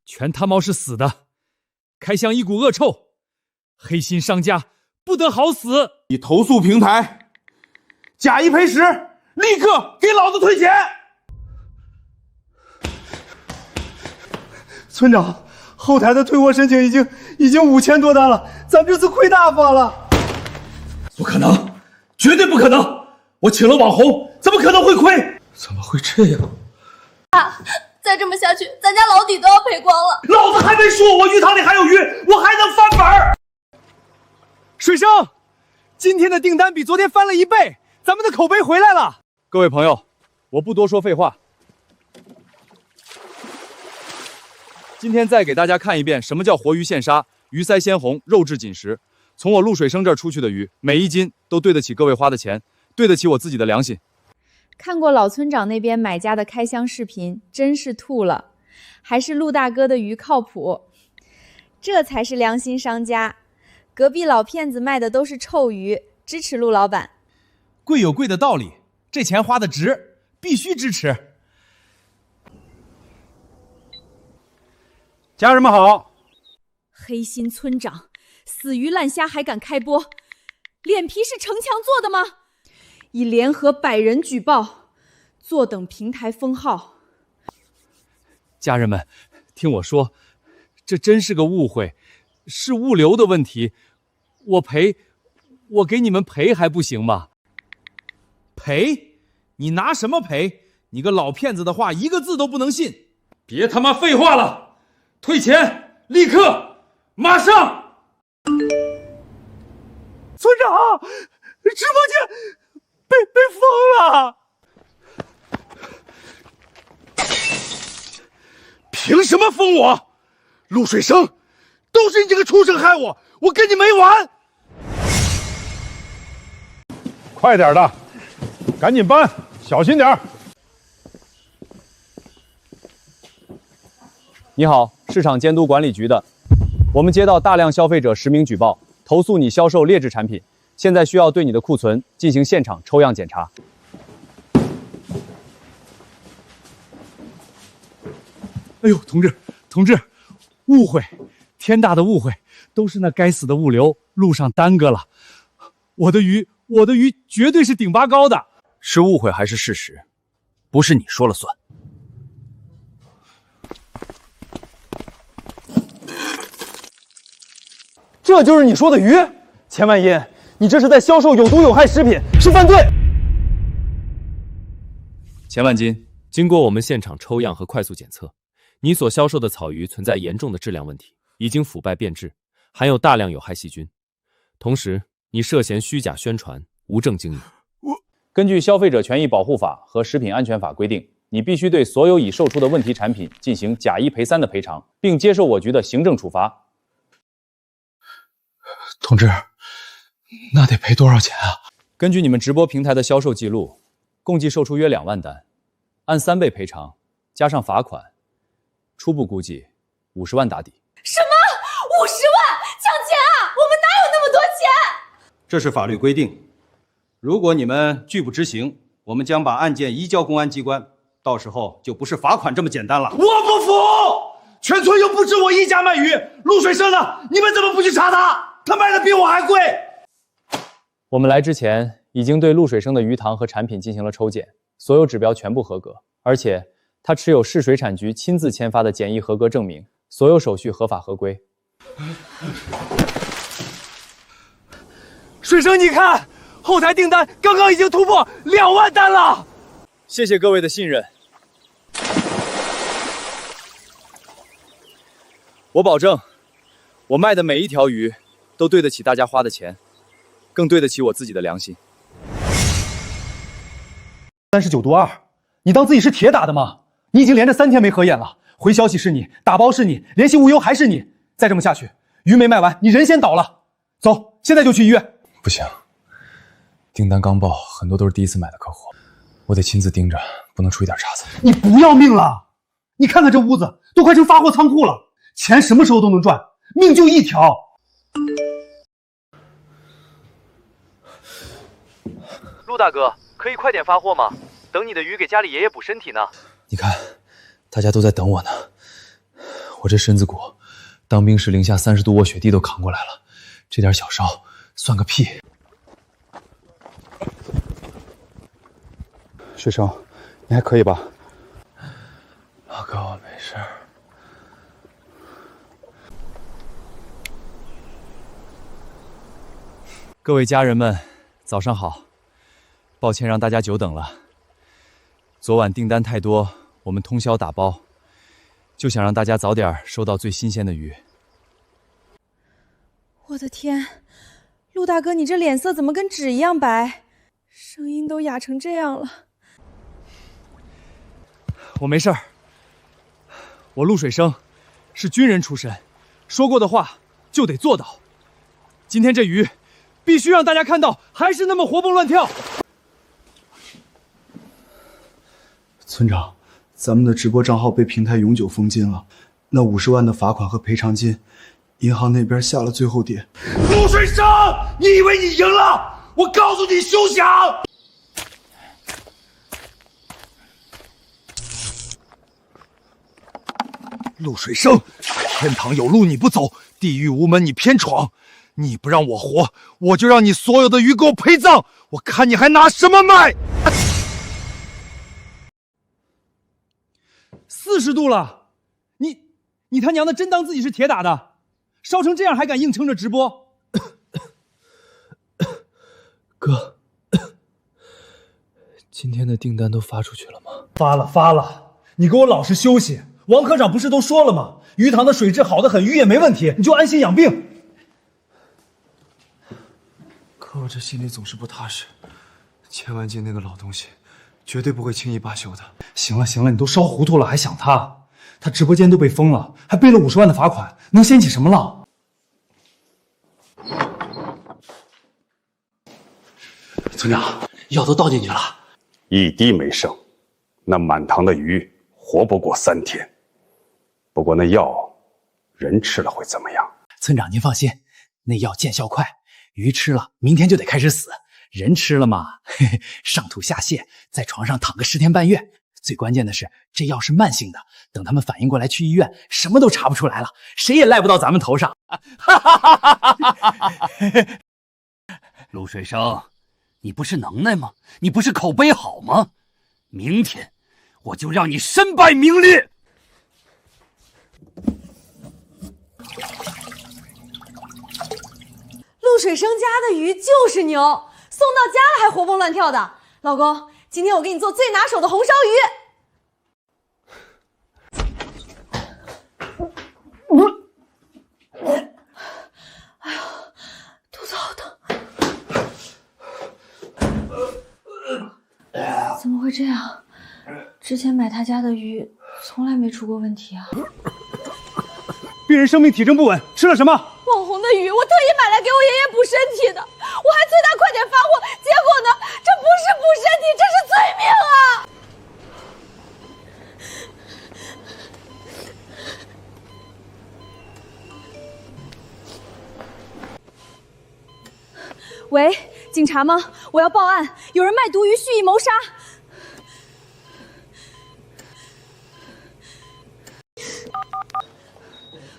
全他妈是死的，开箱一股恶臭，黑心商家不得好死！
你投诉平台，假一赔10，立刻给老子退钱！村长，后台的退货申请已经5000多单了，咱这次亏大发了！不可能，绝对不可能！我请了网红，怎么可能会亏？怎么会这样？
再这么下去，咱家老底都要赔光了。
老子还没说我鱼塘里还有鱼，我还能翻本！
水生，今天的订单比昨天翻了1倍，咱们的口碑回来了。
各位朋友，我不多说废话，今天再给大家看一遍什么叫活鱼现杀，鱼鳃鲜红，肉质紧实。从我陆水生这儿出去的鱼，每1斤都对得起各位花的钱，对得起我自己的良心。
看过老村长那边买家的开箱视频，真是吐了，还是陆大哥的鱼靠谱，这才是良心商家。隔壁老骗子卖的都是臭鱼，支持陆老板。
贵有贵的道理，这钱花的值，必须支持。
家人们好。
黑心村长，死鱼烂虾还敢开播，脸皮是城墙做的吗？已联合100人举报，坐等平台封号。
家人们，听我说，这真是个误会，是物流的问题。我给你们赔还不行吗？
赔？你拿什么赔？你个老骗子的话一个字都不能信。
别他妈废话了，退钱，立刻，马上！村长，直播间被封了！凭什么封我？陆水生，都是你这个畜生害我，我跟你没完！
快点的，赶紧搬，小心点。
你好，市场监督管理局的，我们接到大量消费者实名举报，投诉你销售劣质产品，现在需要对你的库存进行现场抽样检查。
哎呦，同志，误会，天大的误会，都是那该死的物流路上耽搁了。我的鱼绝对是顶拔高的。
是误会还是事实，不是你说了算。
这就是你说的鱼？钱万银，你这是在销售有毒有害食品，是犯罪！
钱万金，
经过我们现场抽样和快速检测，你所销售的草鱼存在严重的质量问题，已经腐败变质，含有大量有害细菌。同时，你涉嫌虚假宣传，无证经营。
根据《消费者权益保护法》和《食品安全法》规定，你必须对所有已售出的问题产品进行假一赔三的赔偿，并接受我局的行政处罚。
同志，那得赔多少钱啊？
根据你们直播平台的销售记录，共计售出约2万单，按3倍赔偿，加上罚款，初步估计50万打底。
什么？50万？抢钱啊！我们哪有那么多钱？
这是法律规定，如果你们拒不执行，我们将把案件移交公安机关，到时候就不是罚款这么简单了。
我不服！全村又不止我一家卖鱼，陆水生呢？你们怎么不去查他？他卖的比我还贵。
我们来之前已经对陆水生的鱼塘和产品进行了抽检，所有指标全部合格，而且他持有市水产局亲自签发的检疫合格证明，所有手续合法合规。
水生，你看，后台订单刚刚已经突破2万单了。
谢谢各位的信任，我保证，我卖的每一条鱼都对得起大家花的钱，更对得起我自己的良心。
39度2，你当自己是铁打的吗？你已经连着3天没合眼了，回消息是你，打包是你，联系物流还是你，再这么下去，鱼没卖完，你人先倒了。走，现在就去医院。
不行，订单刚报，很多都是第一次买的客户，我得亲自盯着，不能出一点差错。
你不要命了？你看看这屋子都快成发货仓库了，钱什么时候都能赚，命就一条。
陆大哥，可以快点发货吗？等你的鱼给家里爷爷补身体呢。
你看，大家都在等我呢。我这身子骨，当兵时零下30度卧雪地都扛过来了，这点小烧算个屁。水生，你还可以吧？老哥，我没事。
各位家人们，早上好。抱歉让大家久等了。昨晚订单太多，我们通宵打包，就想让大家早点收到最新鲜的鱼。
我的天，陆大哥，你这脸色怎么跟纸一样白，声音都哑成这样了。
我没事儿，我陆水生是军人出身，说过的话就得做到。今天这鱼必须让大家看到还是那么活蹦乱跳。
村长，咱们的直播账号被平台永久封禁了，那50万的罚款和赔偿金，银行那边下了最后牒。
陆水生，你以为你赢了？我告诉你，休想！陆水生，天堂有路你不走，地狱无门你偏闯。你不让我活，我就让你所有的鱼给我陪葬，我看你还拿什么卖
！40度了，你他娘的真当自己是铁打的？烧成这样还敢硬撑着直播？
哥，今天的订单都发出去了吗？
发了，你给我老实休息。王科长不是都说了吗？鱼塘的水质好得很，鱼也没问题，你就安心养病。可我这心里总是不踏实，千万金那个老东西，绝对不会轻易罢休的。行了，你都烧糊涂了，还想他？他直播间都被封了，还背了50万的罚款，能掀起什么浪？村长，药都倒进去了，
一滴没剩，那满塘的鱼活不过3天。不过那药，人吃了会怎么样？
村长您放心，那药见效快，鱼吃了明天就得开始死，人吃了嘛，上吐下泻，在床上躺个10天半月，最关键的是，这药是慢性的，等他们反应过来去医院，什么都查不出来了，谁也赖不到咱们头上。
陆水生，你不是能耐吗？你不是口碑好吗？明天我就让你身败名裂！
陆水生家的鱼就是牛，送到家了还活蹦乱跳的。老公，今天我给你做最拿手的红烧鱼。哎呀，肚子好疼！怎么会这样？之前买他家的鱼从来没出过问题啊。
病人生命体征不稳，吃了什么？
网红的鱼，我特意买来给我爷爷补身体的，我还催他快点发货，结果呢，这不是补身体，这是催命啊！
喂，警察吗？我要报案，有人卖毒鱼蓄意谋杀。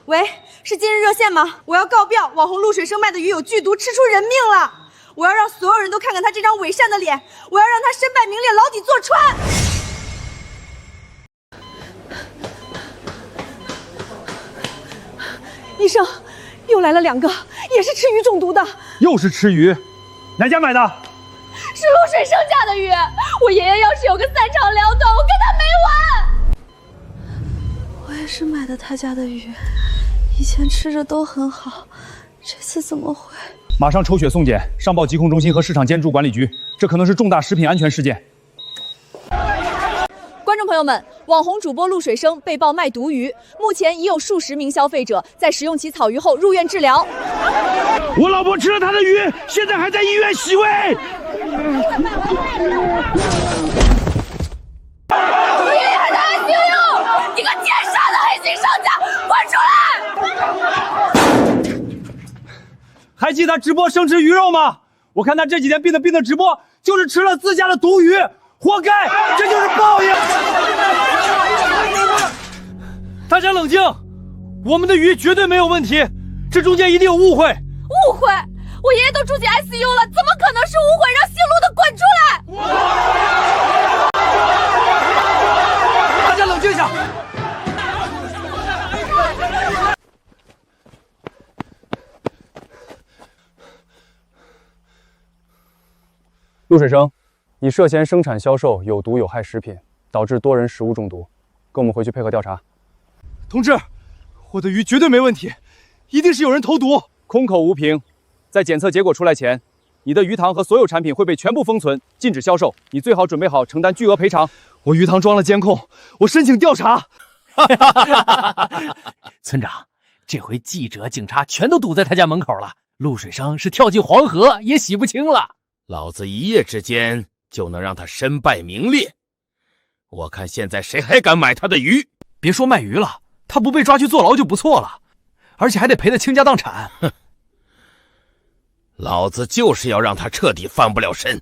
喂，是今日热线吗？我要告票，网红陆水生卖的鱼有剧毒，吃出人命了！我要让所有人都看看他这张伪善的脸，我要让他身败名裂，牢底坐穿！医生，又来了2个，也是吃鱼中毒的。
又是吃鱼，哪家买的？
是陆水生家的鱼。我爷爷要是有个3长2短，我跟他没完。我也是买的他家的鱼，以前吃着都很好，这次怎么会？
马上抽血送检，上报疾控中心和市场监督管理局，这可能是重大食品安全事件。
观众朋友们，网红主播陆水生被曝卖毒鱼，目前已有数十名消费者在食用其草鱼后入院治疗。
我老婆吃了他的鱼，现在还在医院洗胃。
我爷爷还在 ICU， 你个奸杀的黑心商家，滚出来！
还记得直播生吃鱼肉吗？我看他这几天病的直播，就是吃了自家的毒鱼。活该，这就是报应！
大家冷静，我们的鱼绝对没有问题，这中间一定有误会。
误会？我爷爷都住进 ICU 了，怎么可能是误会？让姓陆的滚出来！
大家冷静一下。
陆水生，你涉嫌生产销售有毒有害食品，导致多人食物中毒，跟我们回去配合调查。
同志，我的鱼绝对没问题，一定是有人投毒。
空口无凭，在检测结果出来前，你的鱼塘和所有产品会被全部封存，禁止销售。你最好准备好承担巨额赔偿。
我鱼塘装了监控，我申请调查。
村长，这回记者、警察全都堵在他家门口了，陆水生是跳进黄河也洗不清了。
老子一夜之间就能让他身败名裂，我看现在谁还敢买他的鱼？
别说卖鱼了，他不被抓去坐牢就不错了，而且还得赔得倾家荡产。
哼，老子就是要让他彻底翻不了身。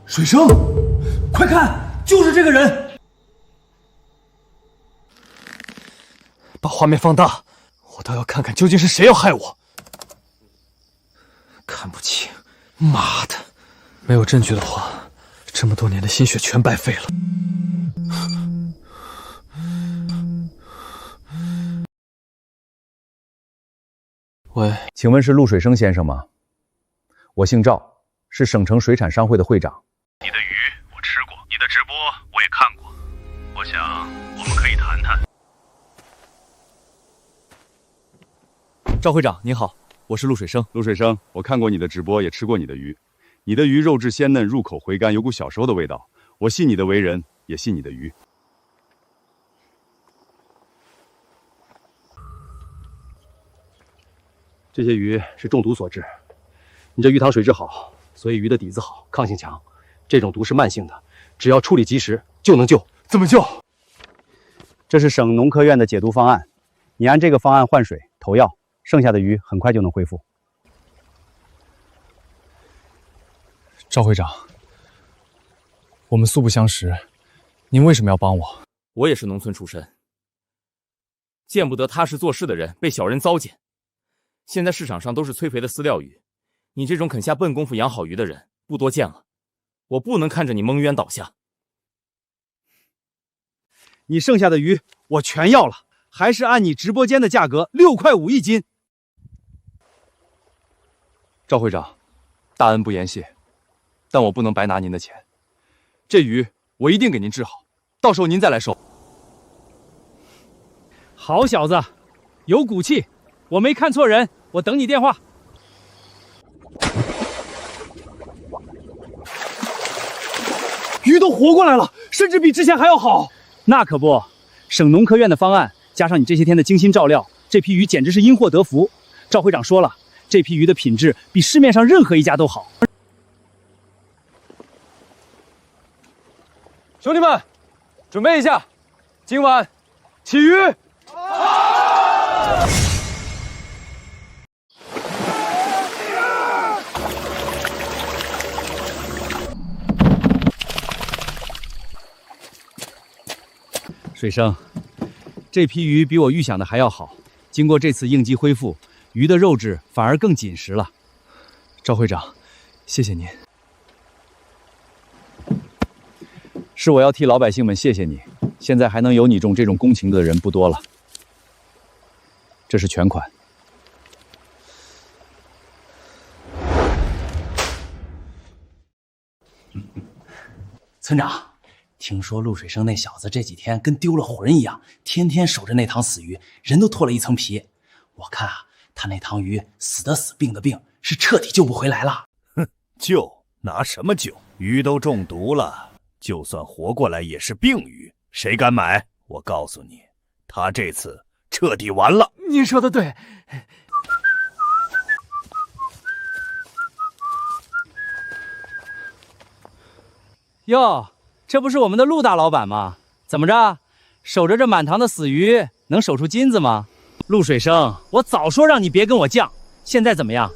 水生，快看，就是这个人！把画面放大，我倒要看看究竟是谁要害我。看不清，妈的！没有证据的话，这么多年的心血全白费了。
喂，请问是陆水生先生吗？我姓赵，是省城水产商会的会长。
你的鱼我吃过，你的直播我也看过，我想我们可以谈谈。
赵会长您好，我是陆水生。
陆水生，我看过你的直播，也吃过你的鱼。你的鱼肉质鲜嫩，入口回甘，有股小时候的味道。我信你的为人，也信你的鱼。
这些鱼是中毒所致。你这鱼塘水质好，所以鱼的底子好，抗性强。这种毒是慢性的，只要处理及时就能救。
怎么救？
这是省农科院的解毒方案，你按这个方案换水、投药，剩下的鱼很快就能恢复。赵会长，我们素不相识，您为什么要帮我？
我也是农村出身，见不得踏实做事的人被小人糟践。现在市场上都是催肥的饲料鱼，你这种肯下笨功夫养好鱼的人不多见了。我不能看着你蒙冤倒下。
你剩下的鱼我全要了，还是按你直播间的价格6块5一斤。
赵会长，大恩不言谢，但我不能白拿您的钱。这鱼我一定给您治好，到时候您再来收。
好小子，有骨气，我没看错人，我等你电话。
鱼都活过来了，甚至比之前还要好。那可不，省农科院的方案加上你这些天的精心照料，这批鱼简直是因祸得福。赵会长说了，这批鱼的品质比市面上任何一家都好。
兄弟们，准备一下，今晚起鱼！
水生，这批鱼比我预想的还要好。经过这次应激恢复，鱼的肉质反而更紧实了。
赵会长，谢谢您。
是我要替老百姓们谢谢你。现在还能有你这种共情的人不多了。这是全款。村长。听说陆水生那小子这几天跟丢了魂一样，天天守着那塘死鱼，人都脱了一层皮。我看啊，他那塘鱼死的死，病的病，是彻底救不回来了。
哼，救拿什么救？鱼都中毒了，就算活过来也是病鱼，谁敢买？我告诉你，他这次彻底完了。
您说的对。
哟。这不是我们的陆大老板吗？怎么着，守着这满塘的死鱼，能守出金子吗？陆水生，我早说让你别跟我犟，现在怎么样？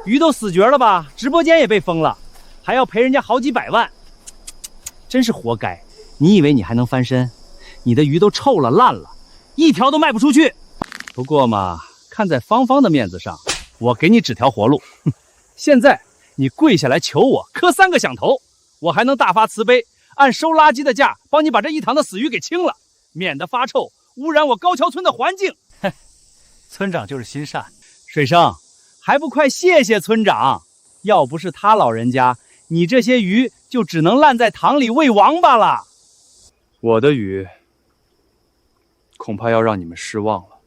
鱼都死绝了吧？直播间也被封了，还要赔人家好几百万，真是活该！你以为你还能翻身？你的鱼都臭了烂了，一条都卖不出去。不过嘛，看在芳芳的面子上，我给你指条活路。现在你跪下来求我，磕3个响头，我还能大发慈悲。按收垃圾的价，帮你把这一塘的死鱼给清了，免得发臭，污染我高桥村的环境。
村长就是心善。
水生，还不快谢谢村长！要不是他老人家，你这些鱼就只能烂在塘里喂王八了。
我的鱼，恐怕要让你们失望了。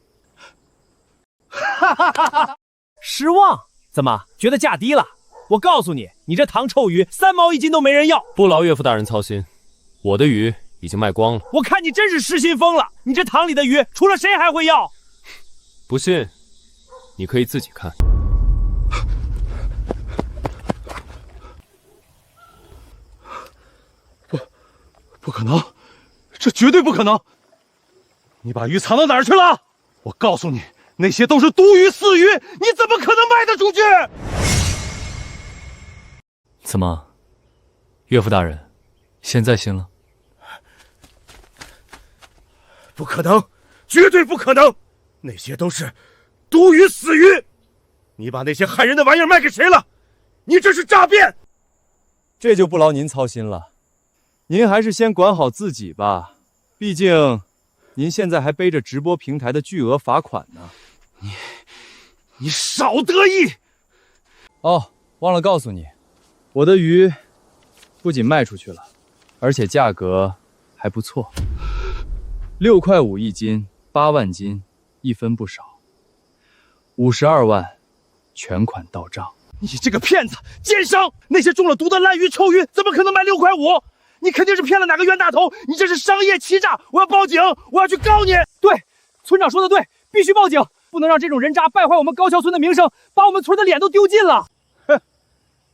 失望？怎么觉得价低了？我告诉你，你这塘臭鱼3毛1斤都没人要。
不劳岳父大人操心，我的鱼已经卖光了。
我看你真是失心疯了，你这塘里的鱼除了谁还会要？
不信，你可以自己看。
不可能，这绝对不可能！你把鱼藏到哪儿去了？我告诉你，那些都是毒鱼死鱼，你怎么可能卖得出去？
怎么，岳父大人，现在信了？
不可能，绝对不可能！那些都是毒鱼死鱼，你把那些害人的玩意儿卖给谁了？你这是诈骗！
这就不劳您操心了，您还是先管好自己吧，毕竟您现在还背着直播平台的巨额罚款呢。
你少得意！
哦，忘了告诉你。我的鱼不仅卖出去了，而且价格还不错，6块5一斤，8万斤，一分不少，52万，全款到账。
你这个骗子、奸商！那些中了毒的烂鱼、臭鱼，怎么可能卖6块5？你肯定是骗了哪个冤大头！你这是商业欺诈！我要报警！我要去告你！
对，村长说的对，必须报警，不能让这种人渣败坏我们高桥村的名声，把我们村的脸都丢尽了。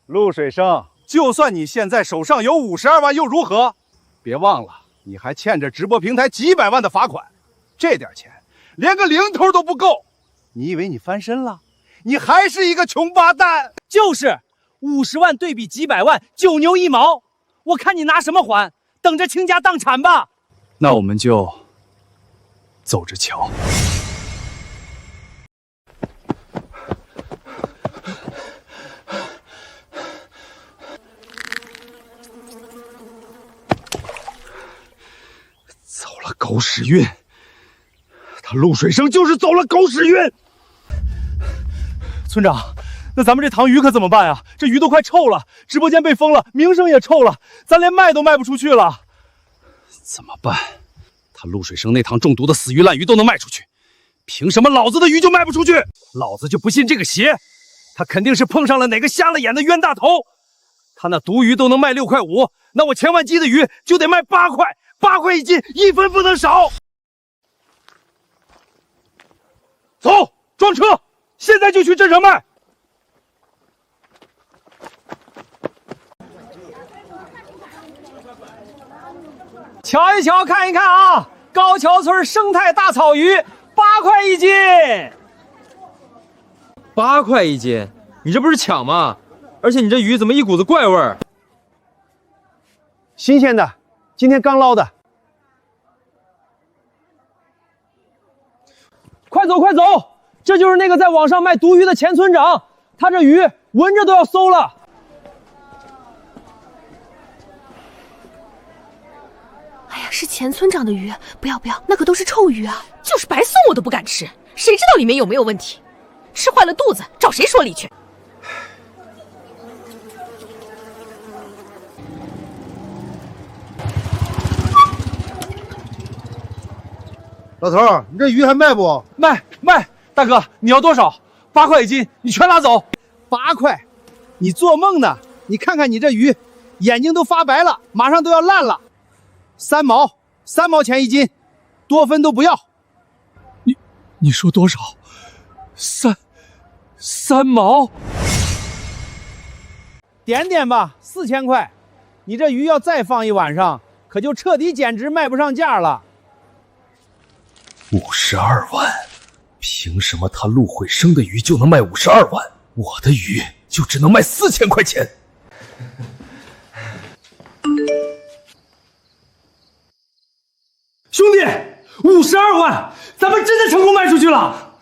陆水生，就算你现在手上有52万又如何？别忘了，你还欠着直播平台几百万的罚款，这点钱连个零头都不够。你以为你翻身了？你还是一个穷八蛋。
就是，
50万对比几百万，9牛1毛，我看你拿什么还？等着倾家荡产吧！
那我们就走着瞧。
走了狗屎运，他陆水生就是走了狗屎运。村长，那咱们这塘鱼可怎么办啊？这鱼都快臭了，直播间被封了，名声也臭了，咱连卖都卖不出去了。
怎么办？他陆水生那塘中毒的死鱼烂鱼都能卖出去，凭什么老子的鱼就卖不出去？老子就不信这个邪！他肯定是碰上了哪个瞎了眼的冤大头。他那毒鱼都能卖6块5，那我千万斤的鱼就得卖8块，8块1斤，1分不能少。走，装车，现在就去镇上卖。瞧一瞧，看一看啊！高桥村生态大草鱼，8块1斤。8块1斤，你这不是抢吗？而且你这鱼怎么一股子怪味儿？
新鲜的，今天刚捞的。
快走快走！这就是那个在网上卖毒鱼的钱村长，他这鱼闻着都要馊了。
哎呀，是钱村长的鱼，不要不要，那可都是臭鱼啊！就是白送我都不敢吃，谁知道里面有没有问题？吃坏了肚子，找谁说理去？
老头儿，你这鱼还卖不？卖！大哥，你要多少？8块1斤，你全拿走。8块？你做梦呢！你看看你这鱼，眼睛都发白了，马上都要烂了。3毛钱1斤，多分都不要。
你说多少？3毛？
点点吧，4000块。你这鱼要再放一晚上，可就彻底减值，卖不上价了。
52万，凭什么他陆慧生的鱼就能卖52万，我的鱼就只能卖4000块钱？兄弟，52万，咱们真的成功卖出去了。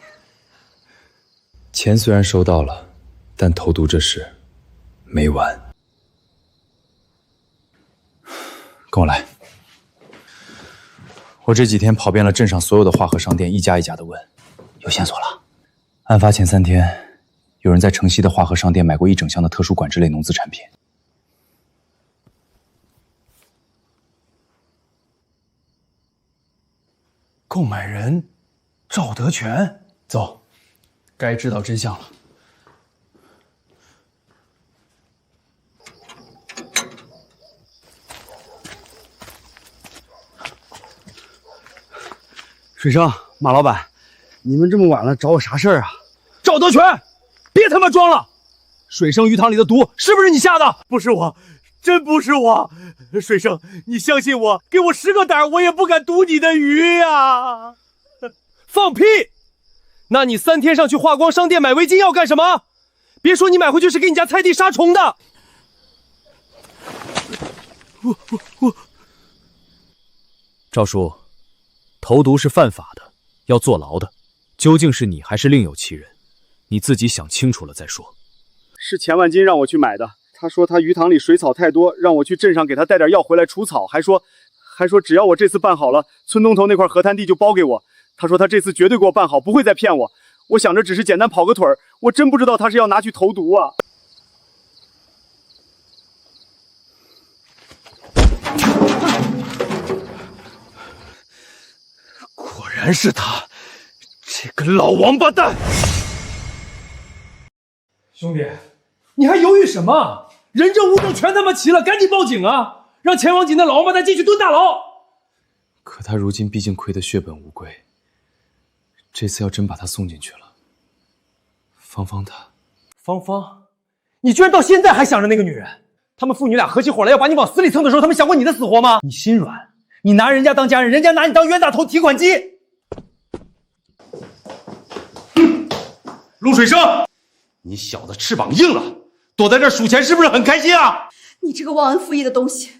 钱虽然收到了，但投毒这事没完。跟我来。我这几天跑遍了镇上所有的化合商店，一家一家的问，有线索了。案发前3天，有人在城西的化合商店买过1整箱的特殊管制类农资产品。
购买人赵德全，
走，该知道真相了。
水生，马老板，你们这么晚了找我啥事儿啊？
赵德全，别他妈装了！水生鱼塘里的毒是不是你下的？
不是我，真不是我。水生，你相信我，给我10个胆，我也不敢毒你的鱼呀！
放屁！那你3天上去化光商店买围巾要干什么？别说你买回去是给你家菜地杀虫的。
我，赵叔。投毒是犯法的，要坐牢的。究竟是你还是另有其人？你自己想清楚了再说。
是钱万金让我去买的。他说他鱼塘里水草太多，让我去镇上给他带点药回来除草，还说只要我这次办好了，村东头那块河滩地就包给我。他说他这次绝对给我办好，不会再骗我。我想着只是简单跑个腿儿，我真不知道他是要拿去投毒啊。
果然是他，这个老王八蛋！兄弟，你还犹豫什么？人证物证全他妈齐了，赶紧报警啊！让钱王锦那老王八蛋进去蹲大牢。
可他如今毕竟亏得血本无归，这次要真把他送进去了，芳芳她……
芳芳，你居然到现在还想着那个女人？他们父女俩合起伙来要把你往死里蹭的时候，他们想过你的死活吗？你心软，你拿人家当家人，人家拿你当冤大头提款机。
陆水生，你小子翅膀硬了，躲在这儿数钱是不是很开心啊？
你这个忘恩负义的东西！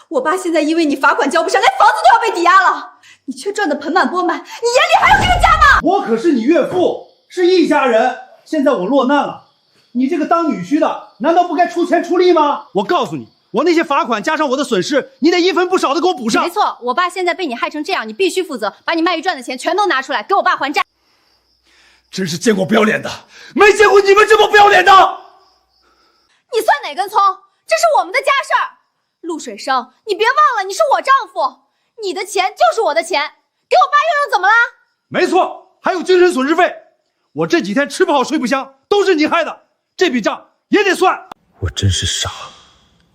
我爸现在因为你罚款交不上，连房子都要被抵押了，你却赚得盆满钵满，你眼里还有这个家吗？
我可是你岳父，是一家人。现在我落难了，你这个当女婿的，难道不该出钱出力吗？我告诉你，我那些罚款加上我的损失，你得一分不少的给我补上。
没错，我爸现在被你害成这样，你必须负责，把你卖鱼赚的钱全都拿出来，给我爸还债。
真是见过不要脸的，没见过你们这么不要脸的。
你算哪根葱？这是我们的家事儿。陆水生，你别忘了，你是我丈夫，你的钱就是我的钱，给我爸用用怎么啦？
没错，还有精神损失费。我这几天吃不好睡不香，都是你害的，这笔账也得算。
我真是傻，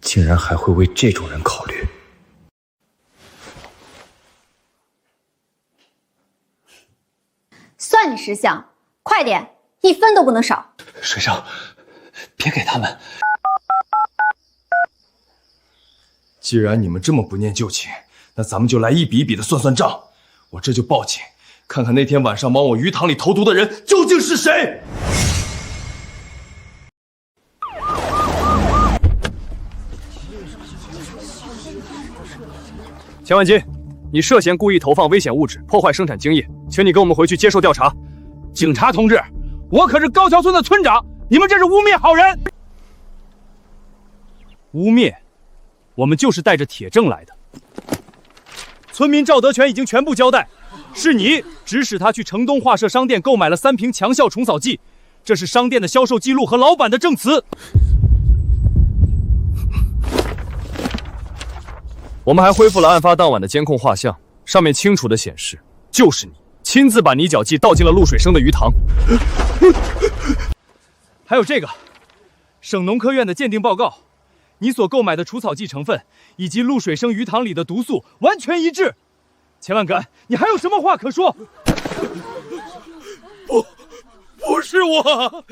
竟然还会为这种人考虑。
算你识相，快点，1分都不能少。
水生，别给他们。
既然你们这么不念旧情，那咱们就来一笔一笔的算算账。我这就报警，看看那天晚上往我鱼塘里投毒的人究竟是谁。
钱万金，你涉嫌故意投放危险物质，破坏生产经业，请你跟我们回去接受调查。
警察同志，我可是高桥村的村长，你们这是污蔑好人。
污蔑？我们就是带着铁证来的。村民赵德全已经全部交代，是你指使他去城东画社商店购买了3瓶强效虫草剂，这是商店的销售记录和老板的证词。我们还恢复了案发当晚的监控画像，上面清楚地显示，就是你亲自把泥脚剂倒进了陆水生的鱼塘。还有这个，省农科院的鉴定报告，你所购买的除草剂成分以及陆水生鱼塘里的毒素完全一致。钱万根，你还有什么话可说？
不是我，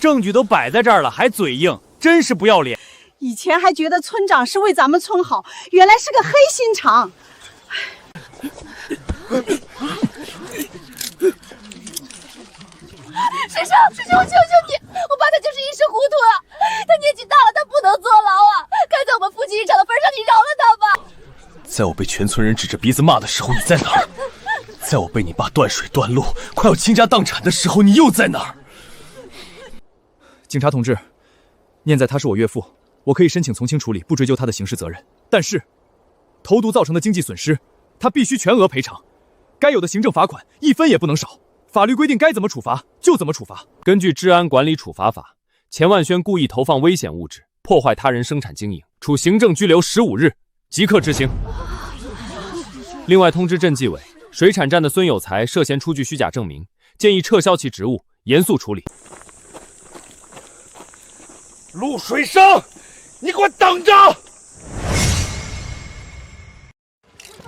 证据都摆在这儿了，还嘴硬，真是不要脸。
以前还觉得村长是为咱们村好，原来是个黑心肠。
水生，我求求你，我爸他就是一时糊涂了，他年纪大了，他不能坐牢啊！看在我们夫妻一场的份上，你饶了他吧。
在我被全村人指着鼻子骂的时候，你在哪儿？在我被你爸断水断路，快要倾家荡产的时候，你又在哪儿？
警察同志，念在他是我岳父，我可以申请从轻处理，不追究他的刑事责任。但是，投毒造成的经济损失，他必须全额赔偿，该有的行政罚款1分也不能少。法律规定该怎么处罚就怎么处罚。
根据治安管理处罚法，钱万轩故意投放危险物质，破坏他人生产经营，处行政拘留15日，即刻执行。另外通知镇纪委，水产站的孙有才涉嫌出具虚假证明，建议撤销其职务，严肃处理。
陆水生，你给我等着！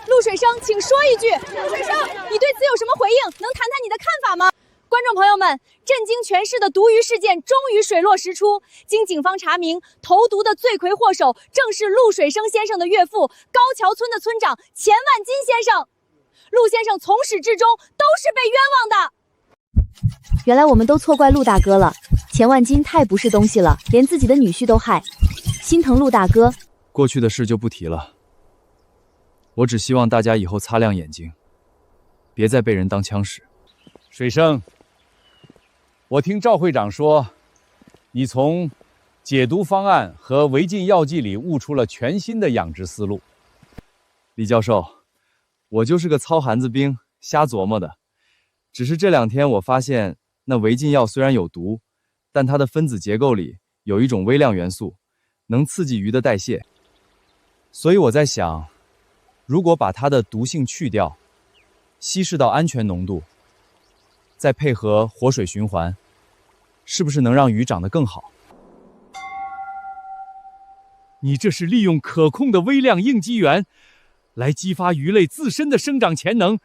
陆水生，请说一句。陆水生，你对此有什么回应？能谈谈你的看法吗？观众朋友们，震惊全市的毒鱼事件终于水落石出。经警方查明，投毒的罪魁祸首正是陆水生先生的岳父高桥村的村长钱万金先生。陆先生从始至终都是被冤枉的。原来我们都错怪陆大哥了，钱万金太不是东西了，连自己的女婿都害，心疼陆大哥。
过去的事就不提了。我只希望大家以后擦亮眼睛，别再被人当枪使。
水生，我听赵会长说，你从解毒方案和违禁药剂里悟出了全新的养殖思路。
李教授，我就是个糙韩子兵，瞎琢磨的。只是这2天我发现，那违禁药虽然有毒，但它的分子结构里有一种微量元素，能刺激鱼的代谢。所以我在想，如果把它的毒性去掉，稀释到安全浓度，再配合活水循环，是不是能让鱼长得更好？
你这是利用可控的微量应激源来激发鱼类自身的生长潜能，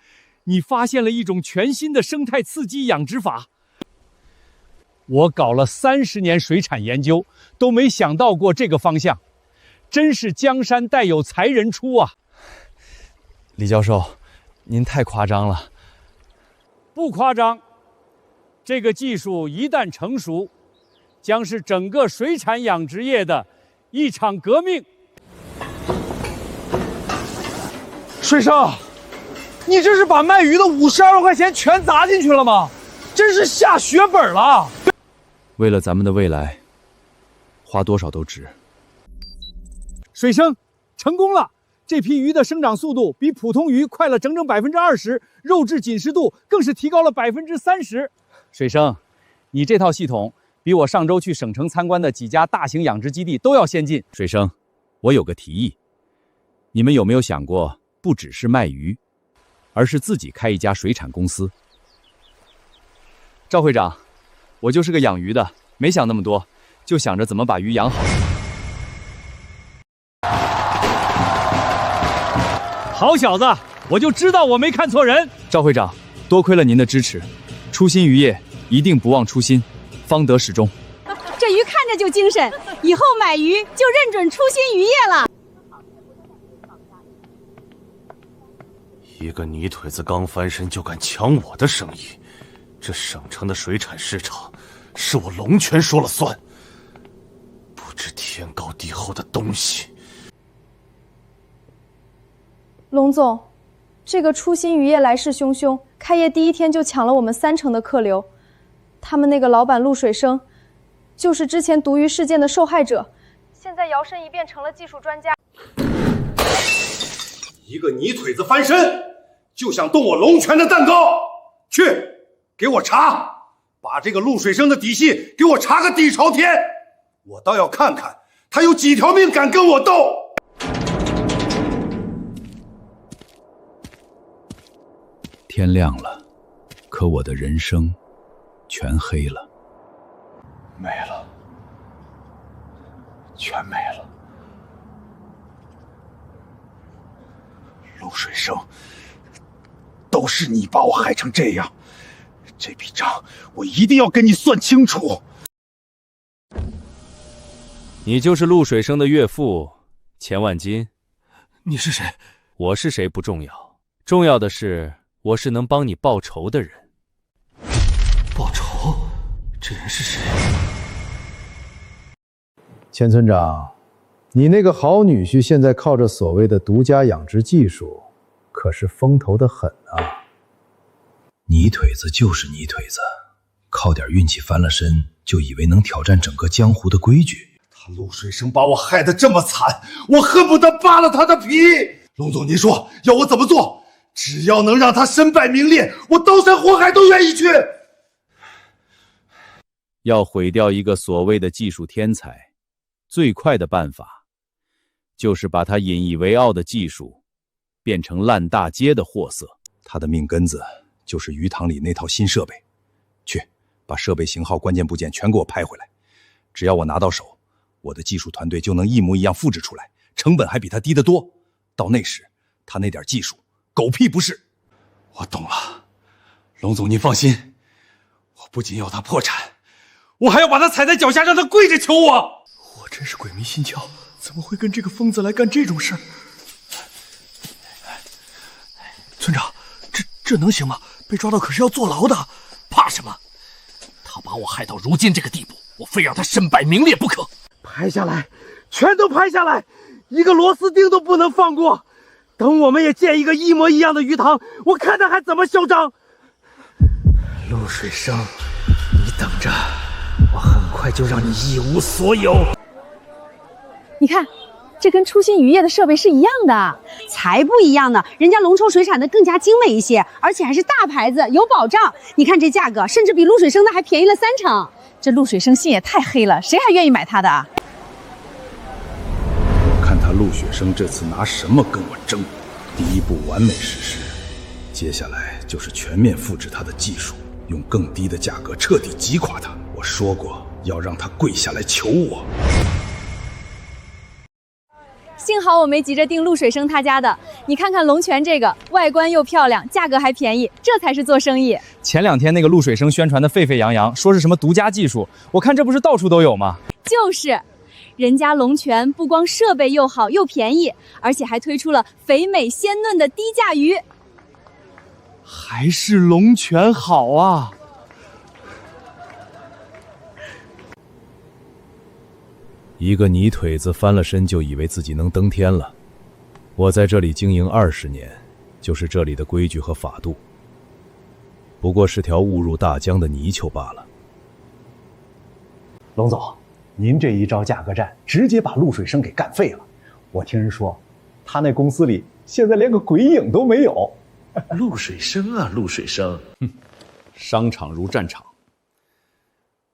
你发现了一种全新的生态刺激养殖法。我搞了30年水产研究，都没想到过这个方向，真是江山代有才人出啊！
李教授，您太夸张了。
不夸张，这个技术一旦成熟，
将是整个水产养殖业的一场革命。
水生，你这是把卖鱼的52万块钱全砸进去了吗？真是下血本了。
为了咱们的未来，花多少都值。
水生，成功了！这批鱼的生长速度比普通鱼快了整整20%，肉质紧实度更是提高了30%。
水生，你这套系统比我上周去省城参观的几家大型养殖基地都要先进。
水生，我有个提议，你们有没有想过，不只是卖鱼，而是自己开一家水产公司？
赵会长，我就是个养鱼的，没想那么多，就想着怎么把鱼养好。
好小子，我就知道我没看错人。
赵会长，多亏了您的支持，初心渔业一定不忘初心，方得始终。
这鱼看着就精神，以后买鱼就认准初心渔业了。
一个泥腿子刚翻身就敢抢我的生意，这省城的水产市场是我龙泉说了算，不知天高地厚的东西。
龙总，这个初心渔业来势汹汹，开业第一天就抢了我们30%的客流。他们那个老板陆水生，就是之前毒鱼事件的受害者，现在摇身一变成了技术专家。
一个泥腿子翻身就想动我龙泉的蛋糕，去给我查，把这个陆水生的底细给我查个底朝天，我倒要看看他有几条命敢跟我斗。
天亮了，可我的人生全黑了，
没了，全没了。陆水生，都是你把我害成这样，这笔账我一定要跟你算清楚。
你就是陆水生的岳父钱万金。
你是谁？
我是谁不重要，重要的是我是能帮你报仇的人。
报仇？这人是谁？
钱村长，你那个好女婿现在靠着所谓的独家养殖技术，可是风头得很啊。
泥腿子就是泥腿子，靠点运气翻了身，就以为能挑战整个江湖的规矩。
他陆水生把我害得这么惨，我恨不得扒了他的皮。龙总，您说要我怎么做？只要能让他身败名裂，我刀山火海都愿意去。
要毁掉一个所谓的技术天才，最快的办法就是把他引以为傲的技术变成烂大街的货色。他的命根子就是鱼塘里那套新设备，去把设备型号关键部件全给我拍回来，只要我拿到手，我的技术团队就能一模一样复制出来，成本还比他低得多。到那时他那点技术狗屁不是。
我懂了，龙总您放心，我不仅要他破产，我还要把他踩在脚下，让他跪着求我。
我真是鬼迷心窍，怎么会跟这个疯子来干这种事？村长，这能行吗？被抓到可是要坐牢的。
怕什么？他把我害到如今这个地步，我非让他身败名裂不可。
拍下来，全都拍下来，一个螺丝钉都不能放过。等我们也建一个一模一样的鱼塘，我看他还怎么嚣张。
陆水生，你等着，我很快就让你一无所有。
你看，这跟初心渔业的设备是一样的。才不一样呢，人家龙冲水产的更加精美一些，而且还是大牌子，有保障。你看这价格，甚至比陆水生的还便宜了30%。这陆水生心也太黑了，谁还愿意买他的啊？
看他陆雪生这次拿什么跟我争。第一步完美实施，接下来就是全面复制他的技术，用更低的价格彻底击垮他。我说过要让他跪下来求我。
幸好我没急着订陆水生他家的，你看看龙泉这个，外观又漂亮，价格还便宜，这才是做生意。
前2天那个陆水生宣传的沸沸扬扬，说是什么独家技术，我看这不是到处都有吗？
就是，人家龙泉不光设备又好又便宜，而且还推出了肥美鲜嫩的低价鱼。
还是龙泉好啊！
一个泥腿子翻了身就以为自己能登天了。我在这里经营20年，就是这里的规矩和法度，不过是条误入大江的泥鳅罢了。
龙总，您这一招价格战，直接把陆水生给干废了。我听人说，他那公司里现在连个鬼影都没有。
陆水生啊，陆水生，
商场如战场。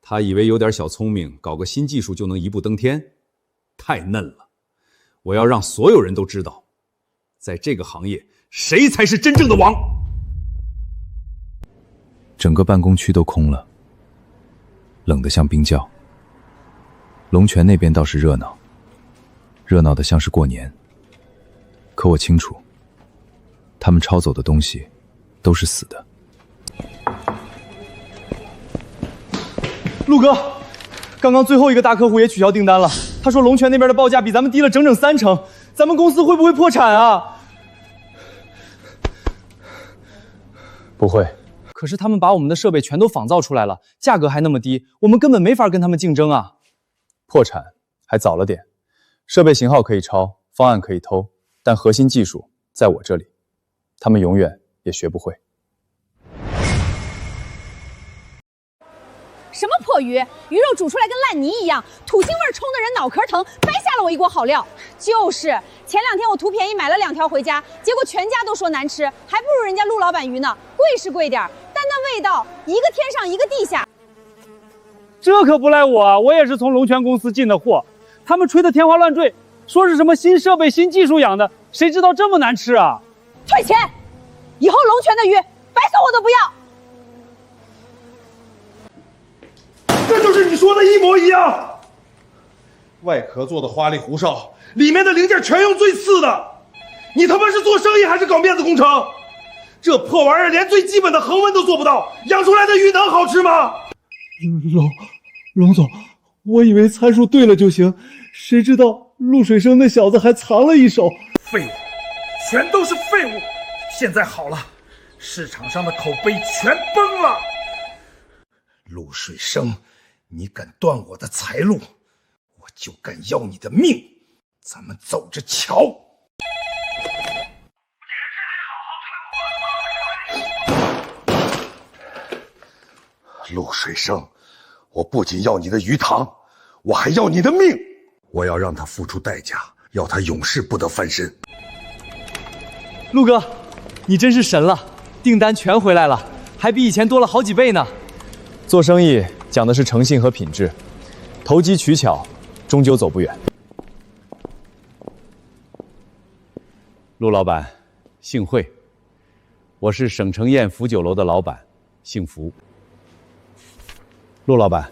他以为有点小聪明，搞个新技术就能一步登天，太嫩了。我要让所有人都知道，在这个行业，谁才是真正的王。
整个办公区都空了，冷得像冰窖。龙泉那边倒是热闹，热闹得像是过年。可我清楚，他们抄走的东西都是死的。
陆哥，刚刚最后一个大客户也取消订单了。他说龙泉那边的报价比咱们低了整整30%，咱们公司会不会破产啊？
不会。
可是他们把我们的设备全都仿造出来了，价格还那么低，我们根本没法跟他们竞争啊。
破产还早了点，设备型号可以抄，方案可以偷，但核心技术在我这里，他们永远也学不会。
什么破鱼？鱼肉煮出来跟烂泥一样，土腥味冲得人脑壳疼，白下了我一锅好料。就是前2天我图便宜买了2条回家，结果全家都说难吃，还不如人家陆老板鱼呢。贵是贵点，但那味道一个天上一个地下。
这可不赖我，我也是从龙泉公司进的货。他们吹得天花乱坠，说是什么新设备、新技术养的，谁知道这么难吃啊？
退钱！以后龙泉的鱼白送我都不要。
这就是你说的一模一样。外壳做的花里胡哨，里面的零件全用最次的。你他妈是做生意还是搞面子工程？这破玩意儿连最基本的恒温都做不到，养出来的鱼能好吃吗？
龙总，我以为参数对了就行，谁知道陆水生那小子还藏了一手。
废物，全都是废物。现在好了，市场上的口碑全崩了。陆水生，你敢断我的财路，我就敢要你的命。咱们走着瞧。陆水生，我不仅要你的鱼塘，我还要你的命。我要让他付出代价，要他永世不得翻身。
陆哥，你真是神了，订单全回来了，还比以前多了好几倍呢。
做生意讲的是诚信和品质，投机取巧，终究走不远。
陆老板，幸会，我是省城宴福酒楼的老板，姓福。
陆老板，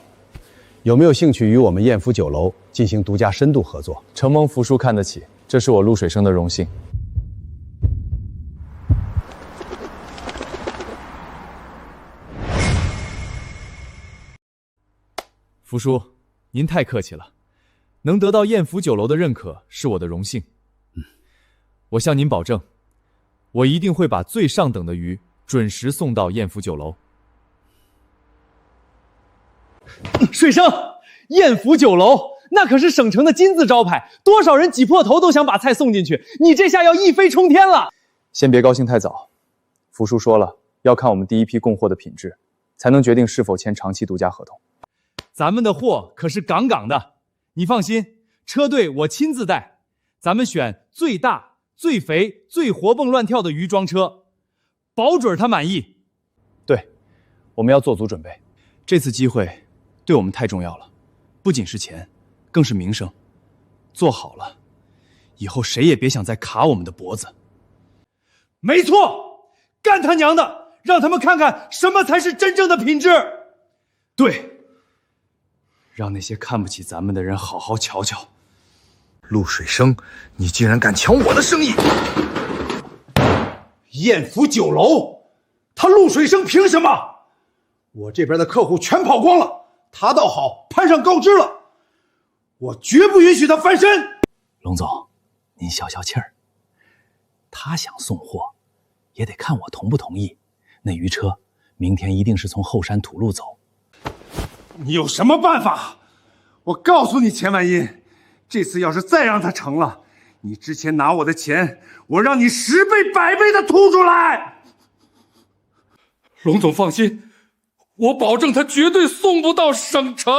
有没有兴趣与我们宴福酒楼进行独家深度合作？
承蒙福叔看得起，这是我陆水生的荣幸。
福叔，您太客气了，能得到宴福酒楼的认可是我的荣幸。我向您保证，我一定会把最上等的鱼准时送到宴福酒楼。
水生，宴福酒楼那可是省城的金字招牌，多少人挤破头都想把菜送进去，你这下要一飞冲天了。
先别高兴太早，福叔说了，要看我们第一批供货的品质，才能决定是否签长期独家合同。
咱们的货可是杠杠的，你放心，车队我亲自带，咱们选最大、最肥、最活蹦乱跳的鱼装车，保准他满意。
对，我们要做足准备，这次机会对我们太重要了，不仅是钱，更是名声。做好了，以后谁也别想再卡我们的脖子。
没错，干他娘的，让他们看看什么才是真正的品质。
对，让那些看不起咱们的人好好瞧瞧。
陆水生，你竟然敢抢我的生意！宴福酒楼，他陆水生凭什么？我这边的客户全跑光了，他倒好，攀上高枝了。我绝不允许他翻身。
龙总，您消消气儿。他想送货，也得看我同不同意。那鱼车明天一定是从后山土路走。
你有什么办法？我告诉你，钱万音，这次要是再让他成了，你之前拿我的钱，我让你10倍、100倍的吐出来。
龙总放心，我保证他绝对送不到省城。